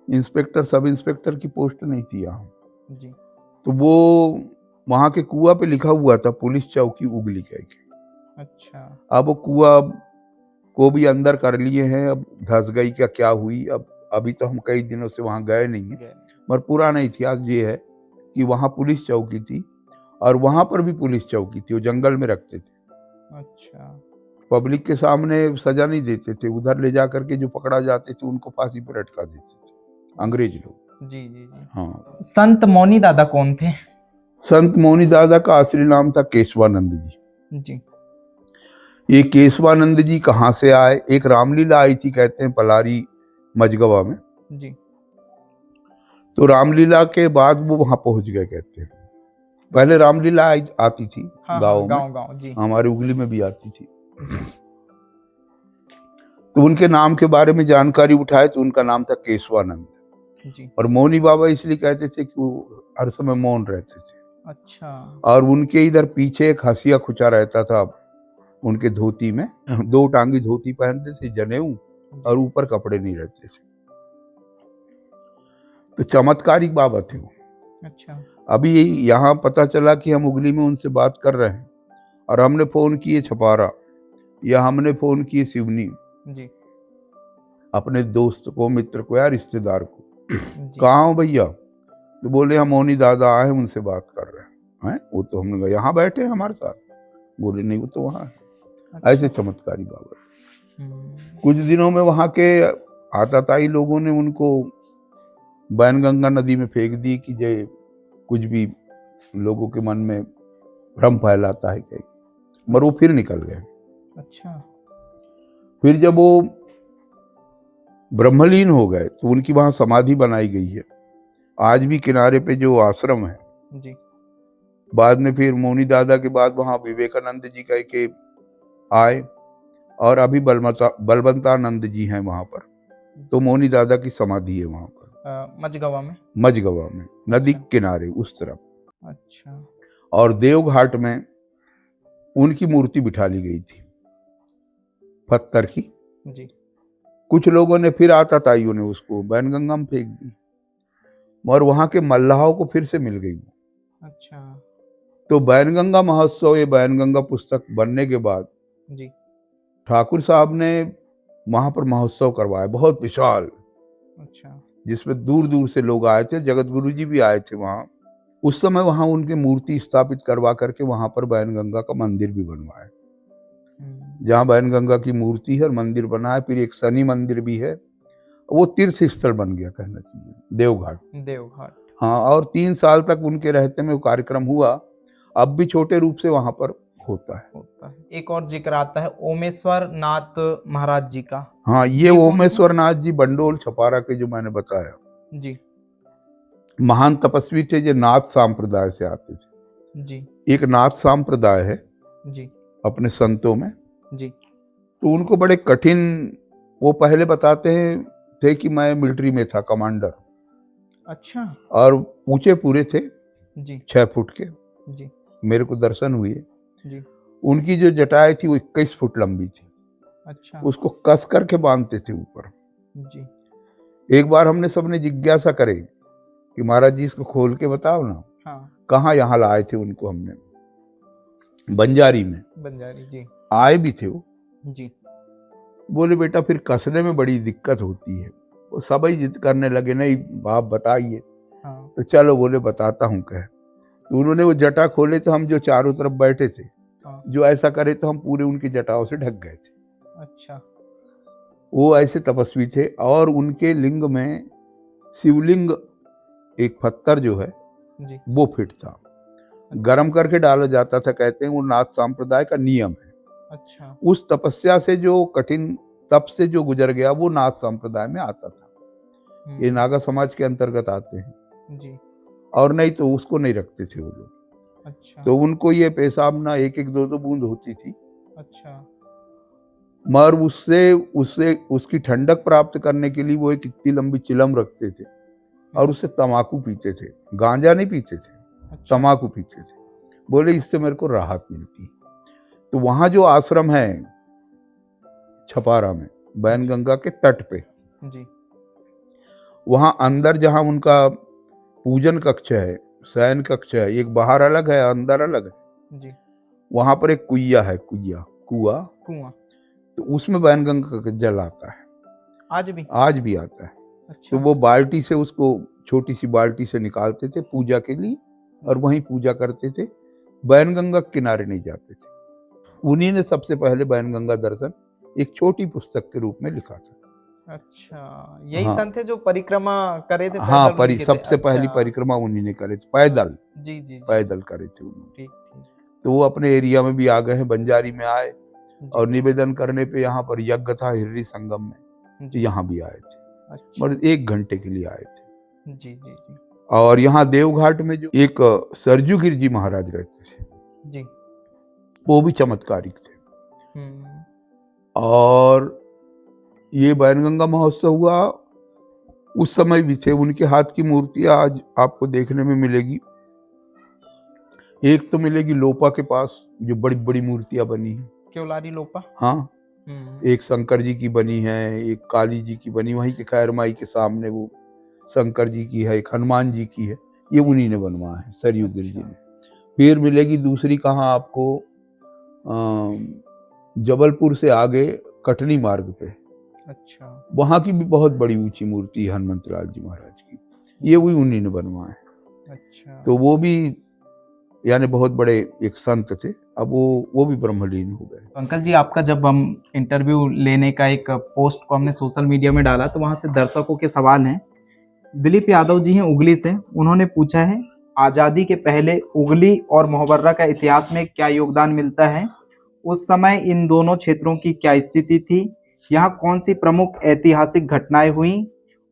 इंस्पेक्टर सब इंस्पेक्टर की पोस्ट नहीं थी यहाँ जी। तो वो वहां के कुआ पे लिखा हुआ था पुलिस चौकी उगली कह के। अच्छा। अब वो कुआ को भी अंदर कर लिए हैं, अब धस गई क्या हुई, अब अभी तो हम कई दिनों से वहां गए नहीं है, मगर पुराना इतिहास ये है कि वहां पुलिस चौकी थी, और वहां पर भी पुलिस चौकी थी, वो जंगल में रखते थे। अच्छा। पब्लिक के सामने सजा नहीं देते थे, उधर ले जा करके जो पकड़ा जाते थे उनको फांसी पर लटका देते थे अंग्रेज लोग। जी जी जी। हाँ। संत मौनी दादा कौन थे? संत मौनी दादा का असली नाम था केशवानंद जी। जी। ये केशवानंद जी कहाँ से आए? एक रामलीला आई थी कहते हैं पलारी मजगवा में। जी। तो रामलीला के बाद वो वहां पहुंच गए कहते हैं। पहले रामलीला आती थी हाँ गाँव हाँ, में, गाँव गाँव जी हमारे उगली में भी आती थी। जी तो उनके नाम के बारे में जानकारी उठाए तो उनका नाम था केशवानंद। जी। और मौनी बाबा इसलिए कहते थे कि वो हर समय मौन रहते थे। अच्छा और उनके इधर पीछे एक हंसिया खुचा रहता था उनके धोती में, 2 टांगी धोती पहनते थे, जनेऊ, और ऊपर कपड़े नहीं रहते थे। तो चमत्कारिक बाबा थे वो। अच्छा अभी यहाँ पता चला कि हम उगली में उनसे बात कर रहे हैं और हमने फोन किए छपारा या हमने फोन किए सिवनी, जी अपने दोस्त को, मित्र को या रिश्तेदार को, जी कहाँ हो भैया? तो बोले हम मौनी दादा आए हैं, उनसे बात कर रहे हैं। वो तो हमने कहा यहाँ बैठे हैं हमारे साथ। बोले नहीं, वो तो वहाँ है। अच्छा। ऐसे चमत्कारी बाबा। कुछ दिनों में वहाँ के आताताई लोगों ने उनको बैनगंगा नदी में फेंक दी कि जे कुछ भी लोगों के मन में भ्रम फैलाता है कहीं, मगर वो फिर निकल गए। अच्छा फिर जब वो ब्रह्मलीन हो गए तो उनकी वहाँ समाधि बनाई गई है, आज भी किनारे पे जो आश्रम है जी। बाद में फिर मौनी दादा के बाद वहाँ विवेकानंद जी का के आए और अभी बलवंतानंद जी हैं वहाँ पर। तो मौनी दादा की समाधि है वहाँ पर मझगवा में, मझगवा में, नदी किनारे उस तरफ। अच्छा। और देवघाट में उनकी मूर्ति बिठा ली गई थी पत्थर की। जी कुछ लोगों ने फिर आताताइयों ने उसको बैनगंगा में फेंक दी, और वहाँ के मल्लाहों को फिर से मिल गई। अच्छा तो बैनगंगा महोत्सव, ये बैनगंगा पुस्तक बनने के बाद जी ठाकुर साहब ने वहाँ पर महोत्सव करवाया, बहुत विशाल, अच्छा जिसमें दूर दूर से लोग आए थे। जगत गुरु जी भी आए थे वहाँ। उस समय वहाँ उनकी मूर्ति स्थापित करवा करके वहाँ पर बैनगंगा का मंदिर भी बनवाया, जहाँ बैनगंगा की मूर्ति है और मंदिर बना है। फिर एक शनि मंदिर भी है, वो तीर्थ स्थल बन गया कहना चाहिए, देवघाट। देवघाट। हाँ, और 3 साल तक उनके रहते में वो कार्यक्रम हुआ। अब भी छोटे रूप से वहाँ पर होता है। एक और जिक्र आता है ओमेश्वर नाथ महाराज जी का। हाँ, ये ओमेश्वर नाथ जी बंडोल छपारा के, जो मैंने बताया, जी महान तपस्वी थे, जो नाथ संप्रदाय से आते थे। जी एक नाथ संप्रदाय है जी अपने संतों में। जी तो उनको बड़े कठिन, वो पहले बताते हैं थे कि मैं मिलिट्री में था, कमांडर। अच्छा। और ऊंचे पूरे थे जी 6 फुट के। जी मेरे को दर्शन हुए। जी उनकी जो जटाएं थी वो 21 फुट लंबी थी। अच्छा। उसको कस करके बांधते थे ऊपर। जी एक बार हमने सबने जिज्ञासा करे कि महाराज जी इसको खोल के बताओ ना। हाँ। कहाँ यहाँ लाए थे उनको हमने, बंजारी में बंजारी जी आए भी थे वो। जी बोले बेटा फिर कसने में बड़ी दिक्कत होती है। वो सब ही जिद करने लगे, नहीं आप बताइए। हाँ। तो चलो बोले बताता हूँ कह। तो उन्होंने वो जटा खोले तो हम जो चारों तरफ बैठे थे, हाँ। जो ऐसा करे तो हम पूरे उनकी जटाओं से ढक गए थे। अच्छा। वो ऐसे तपस्वी थे। और उनके लिंग में शिवलिंग, एक पत्थर जो है जी वो फिट था, गरम करके डाला जाता था। कहते हैं वो नाथ संप्रदाय का नियम है। अच्छा। उस तपस्या से, जो कठिन तप से जो गुजर गया, वो नाथ संप्रदाय में आता था। ये नागा समाज के अंतर्गत आते हैं जी। और नहीं तो उसको नहीं रखते थे वो लोग। अच्छा। तो उनको ये पेशाब ना 1-1 2-2 बूंद होती थी। अच्छा। मगर उससे उसकी ठंडक प्राप्त करने के लिए वो एक इतनी लंबी चिलम रखते थे और उससे तमाकू पीते थे। गांजा नहीं पीते थे, अच्छा। तमाकू पीते थे। बोले इससे मेरे को राहत मिलती। तो वहाँ जो आश्रम है छपारा में, बैनगंगा के तट पे, जी वहाँ अंदर जहाँ उनका पूजन कक्ष है, शयन कक्ष है, एक बाहर अलग है, अंदर अलग है। जी वहाँ पर एक कुइया है, कुआं। तो उसमें बैनगंगा का जल आता है, आज भी आता है। अच्छा। तो वो बाल्टी से, उसको छोटी सी बाल्टी से निकालते थे पूजा के लिए और वहीं पूजा करते थे। बैनगंगा के किनारे नहीं जाते थे। उन्हीं ने सबसे पहले बैनगंगा दर्शन एक छोटी पुस्तक के रूप में लिखा था। अच्छा, यही हाँ, संत थे जो परिक्रमा करे थे हाँ, पैदल उनके थे। सबसे पहली अच्छा। परिक्रमा उन्हीं ने करे थे, पैदल। जी जी जी पैदल करे थे उन्होंने। ठीक ठीक। तो वो अपने एरिया में भी आ गए हैं, बंजारी में आए और जी निवेदन करने पे यहाँ पर यज्ञ था हिररी संगम में, तो जी। यहाँ भी आए थे। अच्छा। और 1 घंटे के लिए आए थे। जी जी जी और यहाँ देवघाट में जो एक सरजू गिर जी महाराज रहते थे, जी। वो भी चमत्कारिक थे। हम्म। और ये बैनगंगा महोत्सव हुआ उस समय भी थे। उनके हाथ की मूर्तियां आज आपको देखने में मिलेगी। एक तो मिलेगी लोपा के पास, जो बड़ी बड़ी मूर्तियां बनी हैं। क्योलारी लोपा। हाँ, हम्म। एक शंकर जी की बनी है, एक काली जी की बनी, वहीं के खैर माई के सामने वो शंकर जी की है, एक हनुमान जी की है। ये उन्हीं ने बनवाया है, सरयू गिर जी ने। फिर मिलेगी दूसरी कहाँ आपको, जबलपुर से आगे कटनी मार्ग पे, अच्छा। वहाँ की भी बहुत बड़ी ऊंची मूर्ति है हनुमंत लाल जी महाराज की। ये भी उन्हीं ने बनवाया है। अच्छा। तो वो भी यानी बहुत बड़े एक संत थे। अब वो भी ब्रह्मलीन हो गए। अंकल जी, आपका जब हम इंटरव्यू लेने का एक पोस्ट को हमने सोशल मीडिया में डाला तो वहां से दर्शकों के सवाल हैं। दिलीप यादव जी हैं उगली से, उन्होंने पूछा है आज़ादी के पहले उगली और मोहबर्रा का इतिहास में क्या योगदान मिलता है, उस समय इन दोनों क्षेत्रों की क्या स्थिति थी, यहाँ कौन सी प्रमुख ऐतिहासिक घटनाएं हुई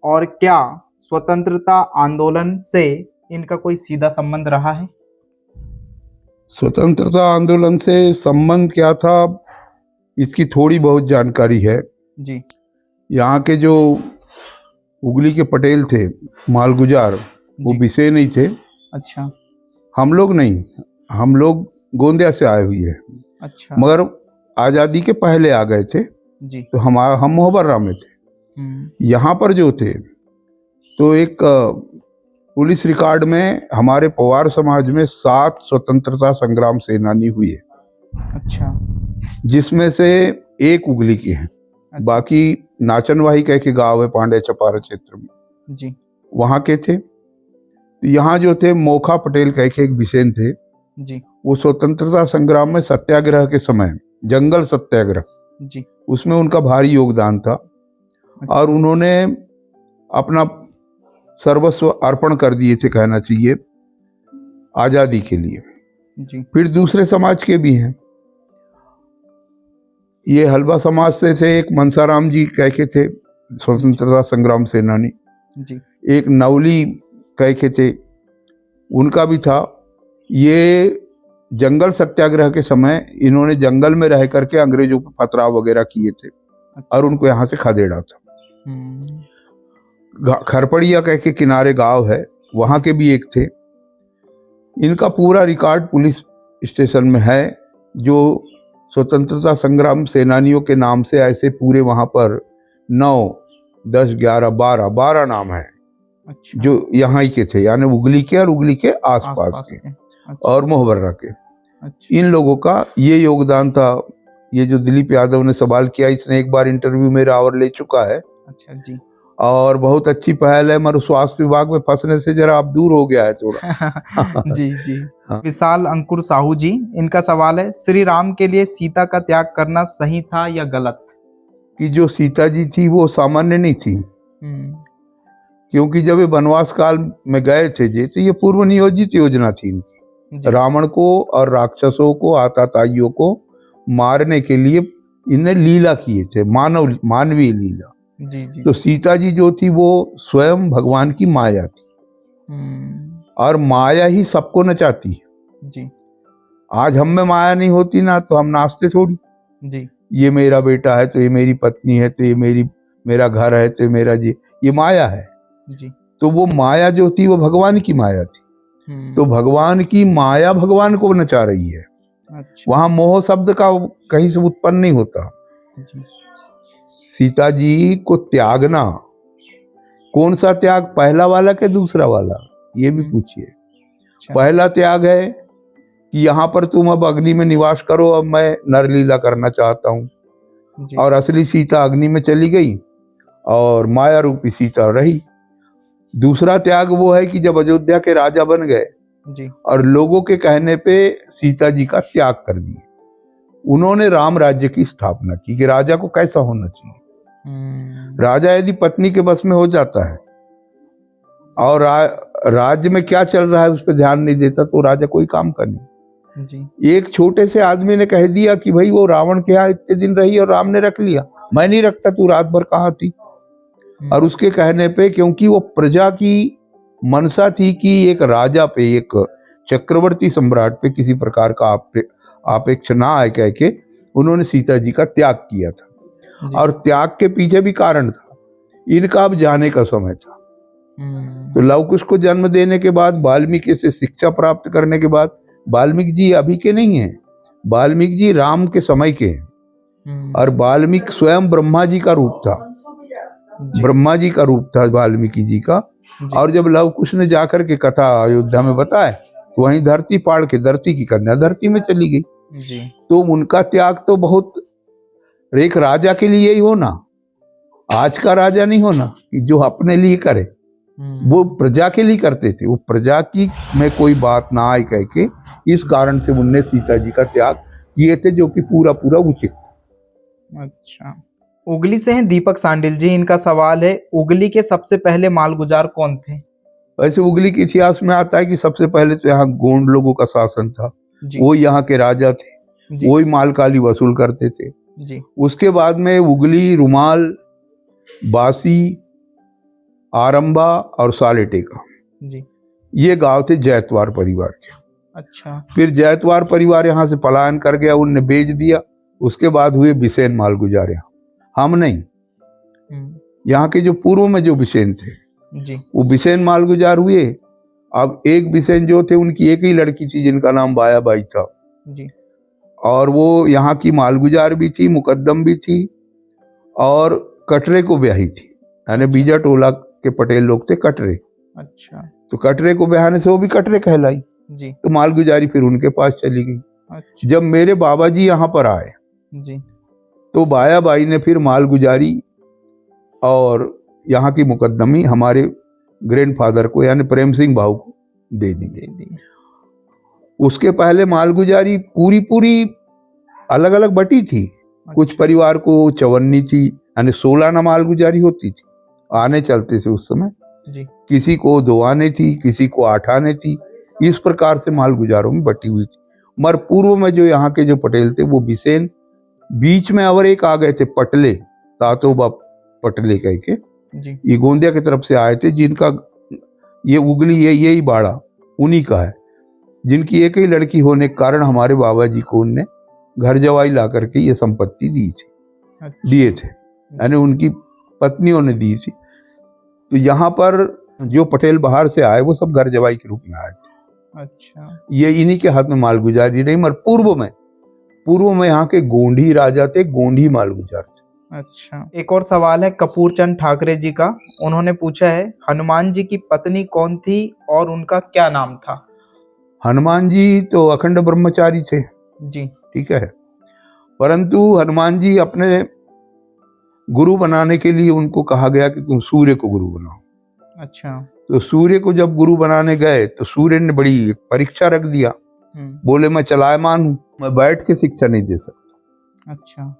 और क्या स्वतंत्रता आंदोलन से इनका कोई सीधा संबंध रहा है। स्वतंत्रता आंदोलन से संबंध क्या था, इसकी थोड़ी बहुत जानकारी है जी। यहाँ के जो उगली के पटेल थे मालगुजार, वो जी। बिसे नहीं थे। अच्छा। हम लोग नहीं, हम लोग गोंदिया से आए हुए हैं। अच्छा। मगर आज़ादी के पहले आ गए थे। जी। तो हम मोहबर्रा में थे। यहाँ पर जो थे तो एक पुलिस रिकॉर्ड में हमारे पवार समाज में 7 स्वतंत्रता संग्राम सेनानी हुए। अच्छा। जिसमें से एक उगली के हैं। अच्छा। बाकी नाचनवाही कह के गाँव है पांडे चपारा क्षेत्र में, जी। वहाँ के थे। तो यहाँ जो थे मोखा पटेल कह के एक बिसेन थे। जी। वो स्वतंत्रता संग्राम में सत्याग्रह के समय, जंगल सत्याग्रह, जी। उसमें उनका भारी योगदान था। अच्छा। और उन्होंने अपना सर्वस्व अर्पण कर दिए थे कहना चाहिए आज़ादी के लिए। जी। फिर दूसरे समाज के भी हैं। ये हलवा समाज से थे, एक मनसाराम जी कह के थे स्वतंत्रता संग्राम सेनानी। जी। एक नवली कह के थे, उनका भी था। ये जंगल सत्याग्रह के समय इन्होंने जंगल में रह करके अंग्रेजों पर पथराव वगैरह किए थे। अच्छा। और उनको यहाँ से खदेड़ा था। हम्म। खरपड़िया कह के किनारे गांव है, वहाँ के भी एक थे। इनका पूरा रिकॉर्ड पुलिस स्टेशन में है, जो स्वतंत्रता संग्राम सेनानियों के नाम से ऐसे पूरे वहाँ पर 9, 10, 11, 12 नाम है। अच्छा। जो यहाँ ही के थे, यानी उगली के और उगली के आसपास के। अच्छा। और मोहबर्रा के। अच्छा। इन लोगों का ये योगदान था। ये जो दिलीप यादव ने सवाल किया, इसने एक बार इंटरव्यू मेरा और ले चुका है। अच्छा जी। और बहुत अच्छी पहल है, मगर स्वास्थ्य विभाग में फंसने से जरा आप दूर हो गया है थोड़ा। जी जी। हाँ। विशाल अंकुर साहू जी, इनका सवाल है श्री राम के लिए सीता का त्याग करना सही था या गलत। कि जो सीता जी थी वो सामान्य नहीं थी, क्योंकि जब ये वनवास काल में गए थे जी, तो ये पूर्व नियोजित योजना थी इनकी। रावण को और राक्षसों को, आताताइयों को मारने के लिए इन्हें लीला किए थे, मानवीय लीला। जी जी। तो सीता जी जो थी वो स्वयं भगवान की माया थी। और माया ही सबको नचाती है जी। आज हम में माया नहीं होती ना, तो हम नाचते थोड़ी। जी। ये मेरा बेटा है तो ये मेरी पत्नी है, तो ये मेरा घर है, तो मेरा ये माया है। जी। तो वो माया जो थी वो भगवान की माया थी। तो भगवान की माया भगवान को नचा रही है। अच्छा। वहां मोह शब्द का कहीं से उत्पन्न नहीं होता। जी। सीता जी को त्यागना, कौन सा त्याग, पहला वाला के दूसरा वाला, ये भी पूछिए। अच्छा। पहला त्याग है कि यहाँ पर तुम अब अग्नि में निवास करो, अब मैं नरलीला करना चाहता हूँ। और असली सीता अग्नि में चली गई और माया रूपी सीता रही। दूसरा त्याग वो है कि जब अयोध्या के राजा बन गए और लोगों के कहने पे सीता जी का त्याग कर दिया, उन्होंने राम राज्य की स्थापना की कि राजा को कैसा होना चाहिए। राजा यदि पत्नी के बस में हो जाता है और राज्य में क्या चल रहा है उस पर ध्यान नहीं देता, तो राजा कोई काम कर नहीं। एक छोटे से आदमी ने कह दिया कि भाई वो रावण के यहाँ इतने दिन रही और राम ने रख लिया, मैं नहीं रखता, तू रात भर कहाँ थी। और उसके कहने पे, क्योंकि वो प्रजा की मनसा थी कि एक राजा पे, एक चक्रवर्ती सम्राट पे किसी प्रकार का आपेक्ष ना आए कह के उन्होंने सीता जी का त्याग किया था। जी। और त्याग के पीछे भी कारण था, इनका अब जाने का समय था। तो लव कुश को जन्म देने के बाद, वाल्मीकि से शिक्षा प्राप्त करने के बाद, वाल्मीकि जी अभी के नहीं हैं, वाल्मीकि जी राम के समय के हैं। और वाल्मीकि स्वयं ब्रह्मा जी का रूप था, जी। ब्रह्मा जी का रूप था वाल्मीकि जी का। जी। और जब लव कुश ने जाकर के कथा अयोध्या में बताए तो वहीं धरती पाड़ के धरती की कन्या धरती में चली गई। जी। तो उनका त्याग तो बहुत, एक राजा के लिए ही होना, आज का राजा नहीं होना कि जो अपने लिए करे, वो प्रजा के लिए करते थे। वो प्रजा की में कोई बात ना आए कह के इस कारण से उनने सीता जी का त्याग किए थे, जो कि पूरा पूरा उचित। अच्छा, उगली से हैं दीपक सांडिल जी, इनका सवाल है, उगली के सबसे पहले मालगुजार कौन थे? वैसे उगली के इतिहास में आता है कि सबसे पहले तो यहाँ गोंड लोगों का शासन था, वो यहाँ के राजा थे, वो ही माल काली वसूल करते थे। जी। उसके बाद में उगली, रुमाल, बासी, आरंबा और सालेटेका, जी, ये गांव थे जैतवार परिवार के। अच्छा। फिर जैतवार परिवार यहाँ से पलायन कर गया, उनने बेच दिया। उसके बाद हुए बिसेन मालगुजार। यहाँ हम नहीं, यहाँ के जो पूर्व में जो बिसेन थे जी, वो बिसेन मालगुजार हुए। अब एक बिसेन जो थे उनकी एक ही लड़की थी जिनका नाम बायाबाई था जी, और वो यहाँ की मालगुजार भी थी, मुकद्दम भी थी और कटरे को ब्याही थी। यानी बीजा टोला के पटेल लोग थे कटरे। अच्छा। तो कटरे को ब्याहने से वो भी कटरे कहलाई जी। तो मालगुजारी फिर उनके पास चली गई। अच्छा। जब मेरे बाबा जी यहाँ पर आए जी, तो बायाबाई ने फिर मालगुजारी और यहाँ की मुकद्दमी हमारे ग्रैंडफादर को यानी प्रेम सिंह भाऊ को दे दी। उसके पहले मालगुजारी पूरी पूरी अलग अलग बटी थी। कुछ परिवार को चवन्नी थी, यानी 16 ना मालगुजारी होती थी, आने चलते थे उस समय जी। किसी को 2 आने थी, किसी को 8 आने थी, इस प्रकार से मालगुजारों में बटी हुई थी। मगर पूर्व में जो यहाँ के जो पटेल थे वो बिसेन, बीच में और एक आ गए थे पटले, तातोबा पटले कह के, ये गोंदिया की तरफ से आए थे, जिनका ये उगली है, यही बाड़ा उन्हीं का है, जिनकी एक ही लड़की होने के कारण हमारे बाबा जी को उनने घर जवाई ला करके ये संपत्ति दी थी। अच्छा। दिए थे, यानी उनकी पत्नियों ने दी थी। तो यहाँ पर जो पटेल बाहर से आए वो सब घर जवाई के रूप में आए थे। अच्छा। ये इन्हीं के हाथ में मालगुजारी नहीं, मगर पूर्व में यहाँ के गोंडी राजा थे, गोंडी मालगुजार थे। अच्छा। एक और सवाल है कपूर चंद ठाकरे जी का, उन्होंने पूछा है हनुमान जी की पत्नी कौन थी और उनका क्या नाम था? हनुमान जी तो अखंड ब्रह्मचारी थे जी, ठीक है, परंतु हनुमान जी अपने गुरु बनाने के लिए उनको कहा गया कि तुम सूर्य को गुरु बनाओ। अच्छा। तो सूर्य को जब गुरु बनाने गए तो सूर्य ने बड़ी परीक्षा रख दिया, बोले मैं चलायमान हूं, मैं बैठ के शिक्षा नहीं दे सकता। अच्छा।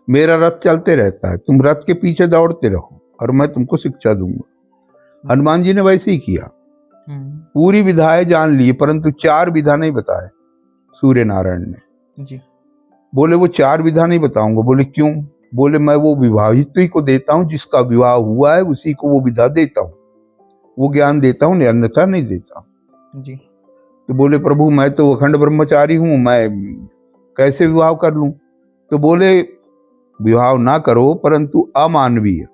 मेरा रथ चलते रहता है, तुम रथ के पीछे दौड़ते रहो और मैं तुमको शिक्षा दूंगा। हनुमान जी ने वैसे ही किया, पूरी विधाएं जान ली, परंतु 4 विधा नहीं बताए सूर्य नारायण ने। जी। बोले वो 4 विधा नहीं बताऊंगा। बोले क्यों? बोले मैं वो विवाहित को देता हूं, जिसका विवाह हुआ है उसी को वो विधा देता हूं, वो ज्ञान देता हूं, अन्यथा नहीं देता। जी। तो बोले प्रभु मैं तो अखंड ब्रह्मचारी हूं, मैं कैसे विवाह कर लूं? तो बोले विवाह ना करो, परंतु अमानवीय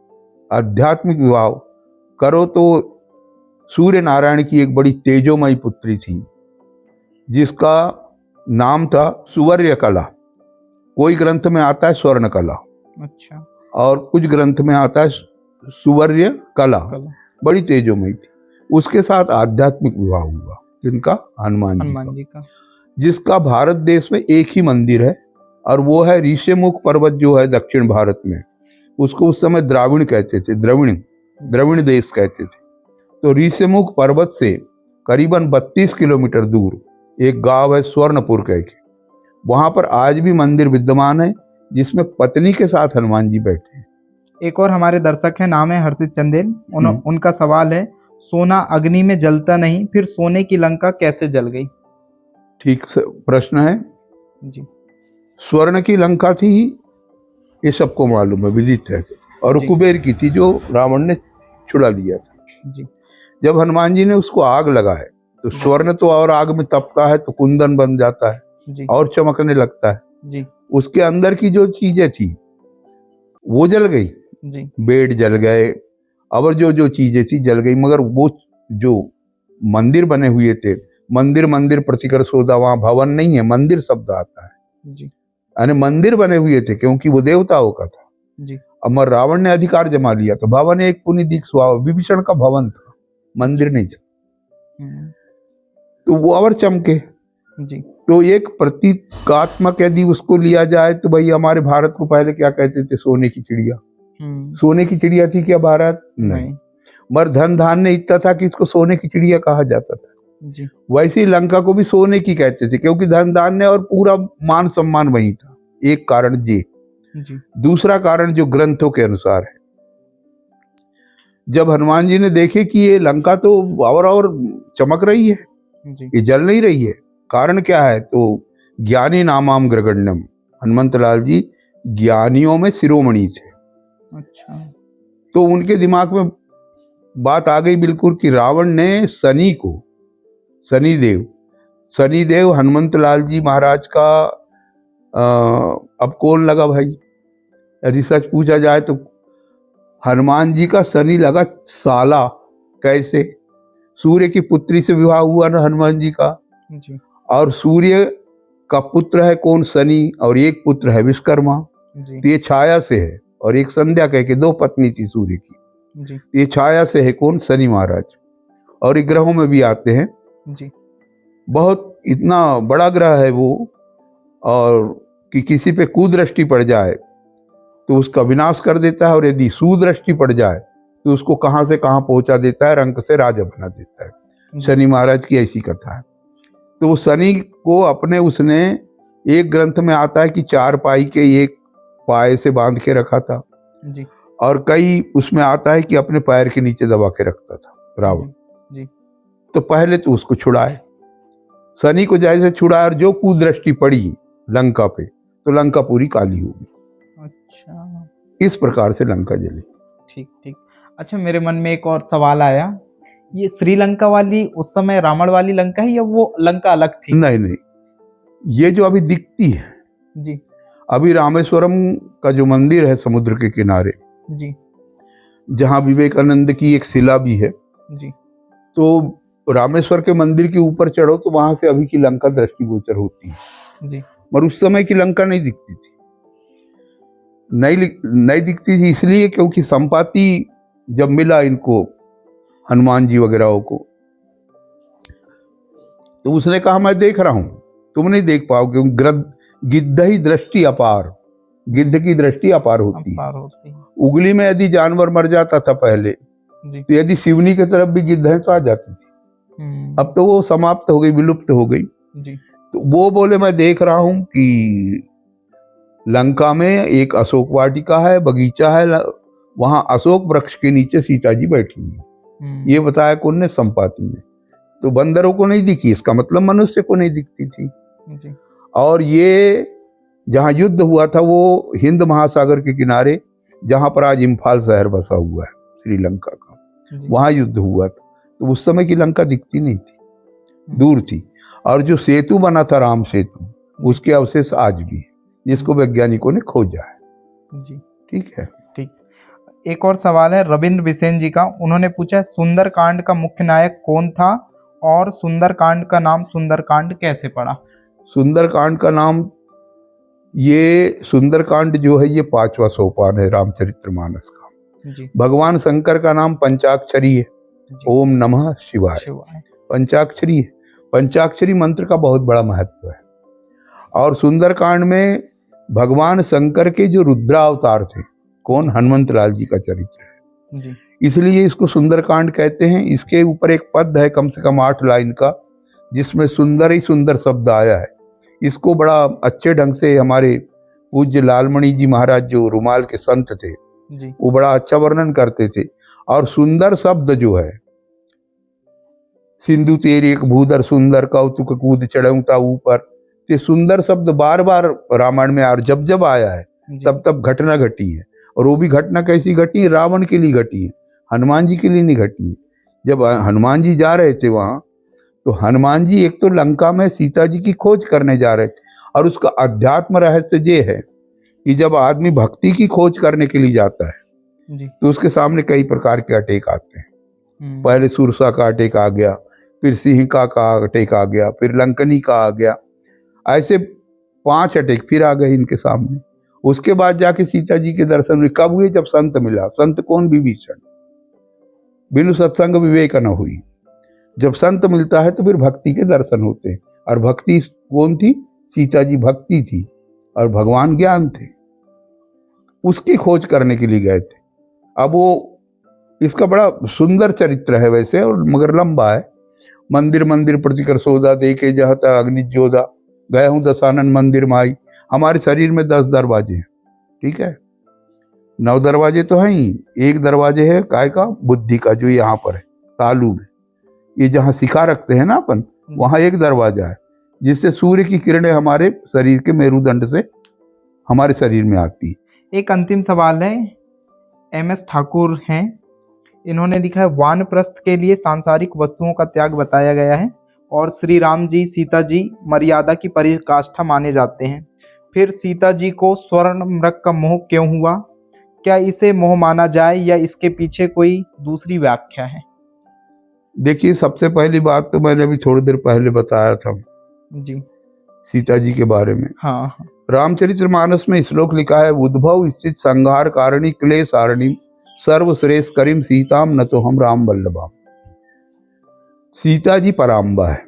आध्यात्मिक विवाह करो। तो सूर्य नारायण की एक बड़ी तेजोमयी पुत्री थी जिसका नाम था सुवर्य कला। कोई ग्रंथ में आता है स्वर्ण कला, अच्छा, और कुछ ग्रंथ में आता है सुवर्य कला। बड़ी तेजोमयी थी। उसके साथ आध्यात्मिक विवाह हुआ जिनका हनुमान जी का, जिसका भारत देश में एक ही मंदिर है और वो है ऋषिमुख पर्वत जो है दक्षिण भारत में, उसको उस समय द्राविण कहते थे, द्रविण देश कहते थे। तो ऋषिमुख पर्वत से करीबन 32 किलोमीटर दूर एक गांव है स्वर्णपुर कह के, वहां पर आज भी मंदिर विद्यमान है जिसमें पत्नी के साथ हनुमान जी बैठे हैं। एक और हमारे दर्शक हैं, नाम है हर्षित चंदेल, उनका सवाल है सोना अग्नि में जलता नहीं, फिर सोने की लंका कैसे जल गई? ठीक प्रश्न है जी। स्वर्ण की लंका थी, ये सबको मालूम है, विदित है, और कुबेर की थी जो रावण ने छुड़ा लिया था। जी। जब हनुमान जी ने उसको आग लगाए तो स्वर्ण तो और आग में तपता है तो कुंदन बन जाता है जी और चमकने लगता है। जी उसके अंदर की जो चीजें थी वो जल गई, जी बेड जल गए और जो जो चीजें थी जल गई, मगर वो जो मंदिर बने हुए थे, मंदिर मंदिर प्रतिकर सोदा, वहां भवन नहीं है, मंदिर शब्द आता है, जी यानी मंदिर बने हुए थे क्योंकि वो देवताओं का था। जी अमर रावण ने अधिकार जमा लिया तो भवन एक पुनि दिख सुहाव, विभीषण का भवन था, मंदिर नहीं था, हम्म, तो वो और चमके। जी तो एक प्रतीकात्मक यदि उसको लिया जाए तो भाई हमारे भारत को पहले क्या कहते थे, सोने की चिड़िया। सोने की चिड़िया थी क्या भारत? नहीं। मगर धन धान्य इतना था कि इसको सोने की चिड़िया कहा जाता था। जी वैसे ही लंका को भी सोने की कहते थे क्योंकि धन धान्य और पूरा मान सम्मान वही था। एक कारण ये। जी दूसरा कारण जो ग्रंथों के अनुसार है, जब हनुमान जी ने देखे कि ये लंका तो और चमक रही है, जी ये जल नहीं रही है, कारण क्या है? तो ज्ञानी नामाम ग्रगण्यम, हनुमंत लाल जी ज्ञानियों में शिरोमणि थे। अच्छा तो उनके दिमाग में बात आ गई बिल्कुल कि रावण ने शनिदेव हनुमंत लाल जी महाराज का अब कौन लगा भाई? यदि सच पूछा जाए तो हनुमान जी का शनि लगा साला। कैसे? सूर्य की पुत्री से विवाह हुआ ना हनुमान जी का, जी और सूर्य का पुत्र है कौन? शनि, और एक पुत्र है विश्वकर्मा। जी तो ये छाया से है, और एक संध्या कह के दो पत्नी थी सूर्य की। जी ये छाया से है कौन? शनि महाराज। और ये ग्रहों में भी आते हैं, जी बहुत इतना बड़ा ग्रह है वो, और कि किसी पे कुदृष्टि पड़ जाए तो उसका विनाश कर देता है, और यदि सुदृष्टि पड़ जाए तो उसको कहाँ से कहाँ पहुंचा देता है, रंक से राजा बना देता है। शनि महाराज की ऐसी कथा है। तो शनि को अपने उसने, एक ग्रंथ में आता है कि 4 पाई के एक पाए से बांध के रखा था, जी और कई उसमें आता है कि अपने पैर के नीचे दबा के रखता था रावण। जी तो पहले तो उसको छुड़ाए, शनि को जैसे छुड़ाए, और जो कुदृष्टि पड़ी लंका पे तो लंका पूरी काली होगी। अच्छा इस प्रकार से लंका जली। ठीक ठीक। अच्छा, मेरे मन में एक और सवाल आया, ये श्रीलंका वाली उस समय रावण वाली लंका है या वो लंका अलग थी? नहीं नहीं, ये जो अभी दिखती है, जी अभी रामेश्वरम का जो मंदिर है समुद्र के किनारे, जी जहाँ विवेकानंद की एक शिला भी है, जी तो रामेश्वर के मंदिर के ऊपर चढ़ो तो वहां से अभी की लंका दृष्टिगोचर होती है। जी मगर उस समय की लंका नहीं दिखती थी। नहीं दिखती थी इसलिए क्योंकि संपाति जब मिला इनको, हनुमान जी वगैरह को, तो उसने कहा मैं देख रहा हूं, तुम नहीं देख पाओगे क्योंकि गिद्ध ही दृष्टि अपार, गिद्ध की दृष्टि अपार होती है। होती है। उगली में यदि जानवर मर जाता था पहले, जी तो यदि सिवनी की तरफ भी गिद्ध है तो आ जाती थी। अब तो वो समाप्त हो गई, विलुप्त हो गई। जी तो वो बोले मैं देख रहा हूं कि लंका में एक अशोक वाटिका है, बगीचा है, वहां अशोक वृक्ष के नीचे सीता जी बैठी हुई। ये बताया कौन ने? संपाति ने। तो बंदरों को नहीं दिखी, इसका मतलब मनुष्य को नहीं दिखती थी। जी और ये जहाँ युद्ध हुआ था वो हिंद महासागर के किनारे, जहाँ पर आज इम्फाल शहर बसा हुआ है श्रीलंका का, वहाँ युद्ध हुआ था। तो उस समय की लंका दिखती नहीं थी, दूर थी। और जो सेतु बना था राम सेतु, उसके अवशेष आज भी है, जिसको वैज्ञानिकों ने खोजा है। जी ठीक है। ठीक। एक और सवाल है रविंद्र बिसेन जी का, उन्होंने पूछा सुंदरकांड का मुख्य नायक कौन था और सुंदरकांड का नाम सुंदरकांड कैसे पड़ा? सुंदरकांड का नाम, ये सुंदरकांड जो है ये 5वां सोपान है रामचरितमानस का। जी भगवान शंकर का नाम पंचाक्षरी है, ओम नमः शिवाय, पंचाक्षरी है। पंचाक्षरी मंत्र का बहुत बड़ा महत्व है। और सुंदरकांड में भगवान शंकर के जो रुद्रावतार थे, कौन? हनुमंत लाल जी का चरित्र है जी इसलिए इसको सुंदरकांड कहते हैं। इसके ऊपर एक पद है कम से कम 8 लाइन का, जिसमें सुंदर ही सुंदर शब्द आया है। इसको बड़ा अच्छे ढंग से हमारे पूज्य लालमणि जी महाराज जो रुमाल के संत थे, जी वो बड़ा अच्छा वर्णन करते थे। और सुंदर शब्द जो है, सिंधु तेरी एक भूधर सुंदर कौतुक कूद चढ़ता ऊपर, ये सुंदर शब्द बार बार रामायण में और जब जब आया है तब तब घटना घटी है। और वो भी घटना कैसी घटी है? रावण के लिए घटी है, हनुमान जी के लिए नहीं घटी है। जब हनुमान जी जा रहे थे वहाँ, तो हनुमान जी एक तो लंका में सीता जी की खोज करने जा रहे थे, और उसका अध्यात्म रहस्य ये है कि जब आदमी भक्ति की खोज करने के लिए जाता है जी। तो उसके सामने कई प्रकार के अटैक आते हैं। पहले सुरसा का अटैक आ गया, फिर सिंहिका का अटैक आ गया, फिर लंकनी का आ गया, ऐसे 5 अटैक फिर आ गए इनके सामने। उसके बाद जाके सीता जी के दर्शन हुए। कब हुए? जब संत मिला। संत कौन? विभीषण। बिनु सत्संग विवेक न हुई। जब संत मिलता है तो फिर भक्ति के दर्शन होते हैं, और भक्ति कौन थी? सीता जी भक्ति थी और भगवान ज्ञान थे। उसकी खोज करने के लिए गए थे। अब वो, इसका बड़ा सुंदर चरित्र है वैसे, और मगर लंबा है। मंदिर मंदिर प्रतिकर सौदा, देखे जहता अग्नि जोधा, गया हूँ दशानन मंदिर माई। हमारे शरीर में 10 दरवाजे हैं, ठीक है। 9 दरवाजे तो हैं ही, एक दरवाजे है काय का? बुद्धि का, जो यहाँ पर है तालू में, ये जहाँ शिखा रखते हैं ना अपन, वहाँ एक दरवाजा है जिससे सूर्य की किरणें हमारे शरीर के मेरुदंड से हमारे शरीर में आती है। एक अंतिम सवाल है, MS ठाकुर हैं, इन्होंने लिखा है वानप्रस्थ के लिए सांसारिक वस्तुओं का त्याग बताया गया है और श्री राम जी सीता जी मर्यादा की पराकाष्ठा माने जाते हैं। फिर सीता जी को स्वर्ण मृग का मोह क्यों हुआ? क्या इसे मोह माना जाए या इसके पीछे कोई दूसरी व्याख्या है? देखिए, सबसे पहली बात तो मैंने अभी थोड़ी देर पहले बताया था जी। सीता जी के बारे में। हाँ हाँ। रामचरितमानस में श्लोक लिखा है, उद्भव स्थित संहार कारिणी क्लेशारिणी सर्वश्रेष्ठ करीम सीताम न तो हम राम वल्लभाम। सीता जी पराम्बा है,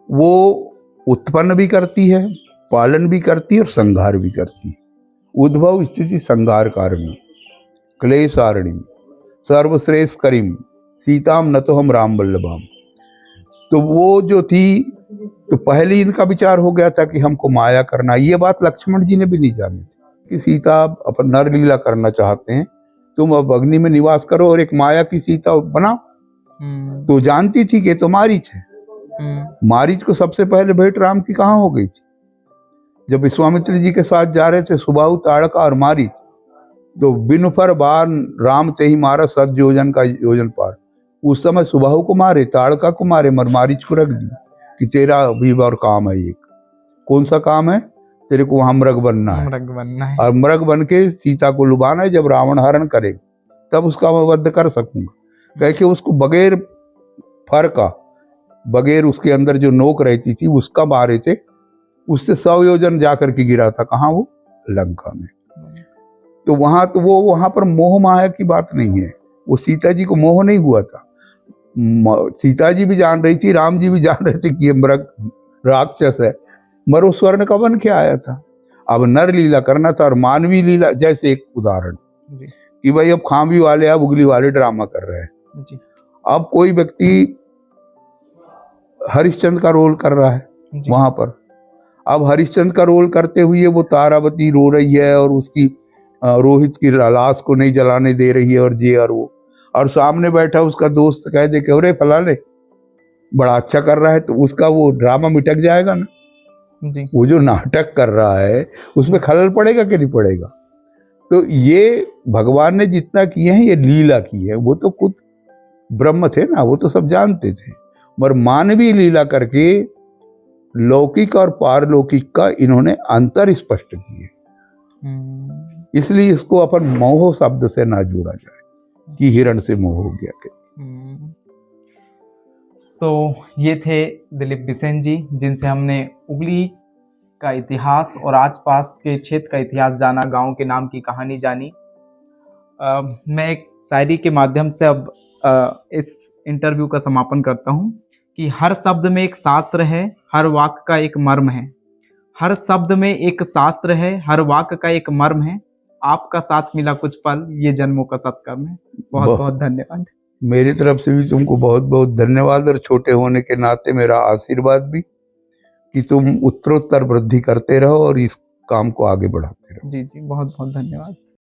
वो उत्पन्न भी करती है, पालन भी करती है और संहार भी करती है। उद्भव स्थिति संहार कारिणी क्लेशारिणी सर्वश्रेष्ठ करीम सीताम न तो हम राम वल्लभाम। तो वो जो थी, तो पहले इनका विचार हो गया था कि हमको माया करना। ये बात लक्ष्मण जी ने भी नहीं जानी थी कि सीता अपन नर लीला करना चाहते हैं, तुम अब अग्नि में निवास करो और एक माया की सीता बनाओ। तो जानती थी कि तो मारीच है। मारीच को सबसे पहले भेंट राम की कहाँ हो गई थी? जब विश्वामित्र जी के साथ जा रहे थे सुबाहु, ताड़का और मारीच, तो बिनु फर बार राम ते ही मारा 7 योजन का योजन पार। उस समय सुबाहु को मारे, ताड़का को मारे, मारीच को रख दी कि तेरा अभी और काम है। एक कौन सा काम है? तेरे को वहां मृग बनना है, मृग बनना है, और मृग बन के सीता को लुभाना है। जब रावण हरण करे तब उसका मैं वध कर सकूंगा। कह के उसको बगैर फर का, बगैर उसके अंदर जो नोक रहती थी उसका मारे थे। उससे 100 योजन जाकर के गिरा था। कहाँ? वो लंका में। तो वो वहां पर मोह माया की बात नहीं है। वो सीता जी को मोह नहीं हुआ था। सीता जी भी जान रही थी, राम जी भी जान रहे थे कि ये मृग राक्षस है, मगर वो स्वर्ण का बन के आया था। अब नर लीला करना था और मानवीय लीला। जैसे एक उदाहरण कि भाई अब खांवी वाले, अब उगली वाले ड्रामा कर रहे हैं जी। अब कोई व्यक्ति हरिश्चंद्र का रोल कर रहा है वहां पर। अब हरिश्चंद्र का रोल करते हुए वो तारावती रो रही है और उसकी रोहित की लाश को नहीं जलाने दे रही है, और ये और वो, और सामने बैठा उसका दोस्त कह दे कि अरे फलाने बड़ा अच्छा कर रहा है, तो उसका वो ड्रामा मिटक जाएगा ना जी। वो जो नाटक कर रहा है उसमें खलल पड़ेगा कि नहीं पड़ेगा? तो ये भगवान ने जितना किए हैं ये लीला की है। वो तो खुद ब्रह्म थे ना, वो तो सब जानते थे, मगर मानवीय लीला करके लौकिक और पारलौकिक का इन्होंने अंतर स्पष्ट किए। इसलिए इसको अपन मोह शब्द से ना जोड़ा जाए कि हिरण से मोह हो गया के। तो ये थे दिलीप बिसेन जी, जिनसे हमने उगली का इतिहास और आसपास के क्षेत्र का इतिहास जाना, गांव के नाम की कहानी जानी। मैं एक शायरी के माध्यम से अब इस इंटरव्यू का समापन करता हूँ कि हर शब्द में एक शास्त्र है, हर वाक्य का एक मर्म है। हर शब्द में एक शास्त्र है, हर वाक्य का एक मर्म है। आपका साथ मिला कुछ पल, ये जन्मों का सत्कर्म है। बहुत बहुत धन्यवाद। मेरी तरफ से भी तुमको बहुत बहुत धन्यवाद, और छोटे होने के नाते मेरा आशीर्वाद भी कि तुम उत्तरोत्तर वृद्धि करते रहो और इस काम को आगे बढ़ाते रहो। जी जी, बहुत बहुत धन्यवाद।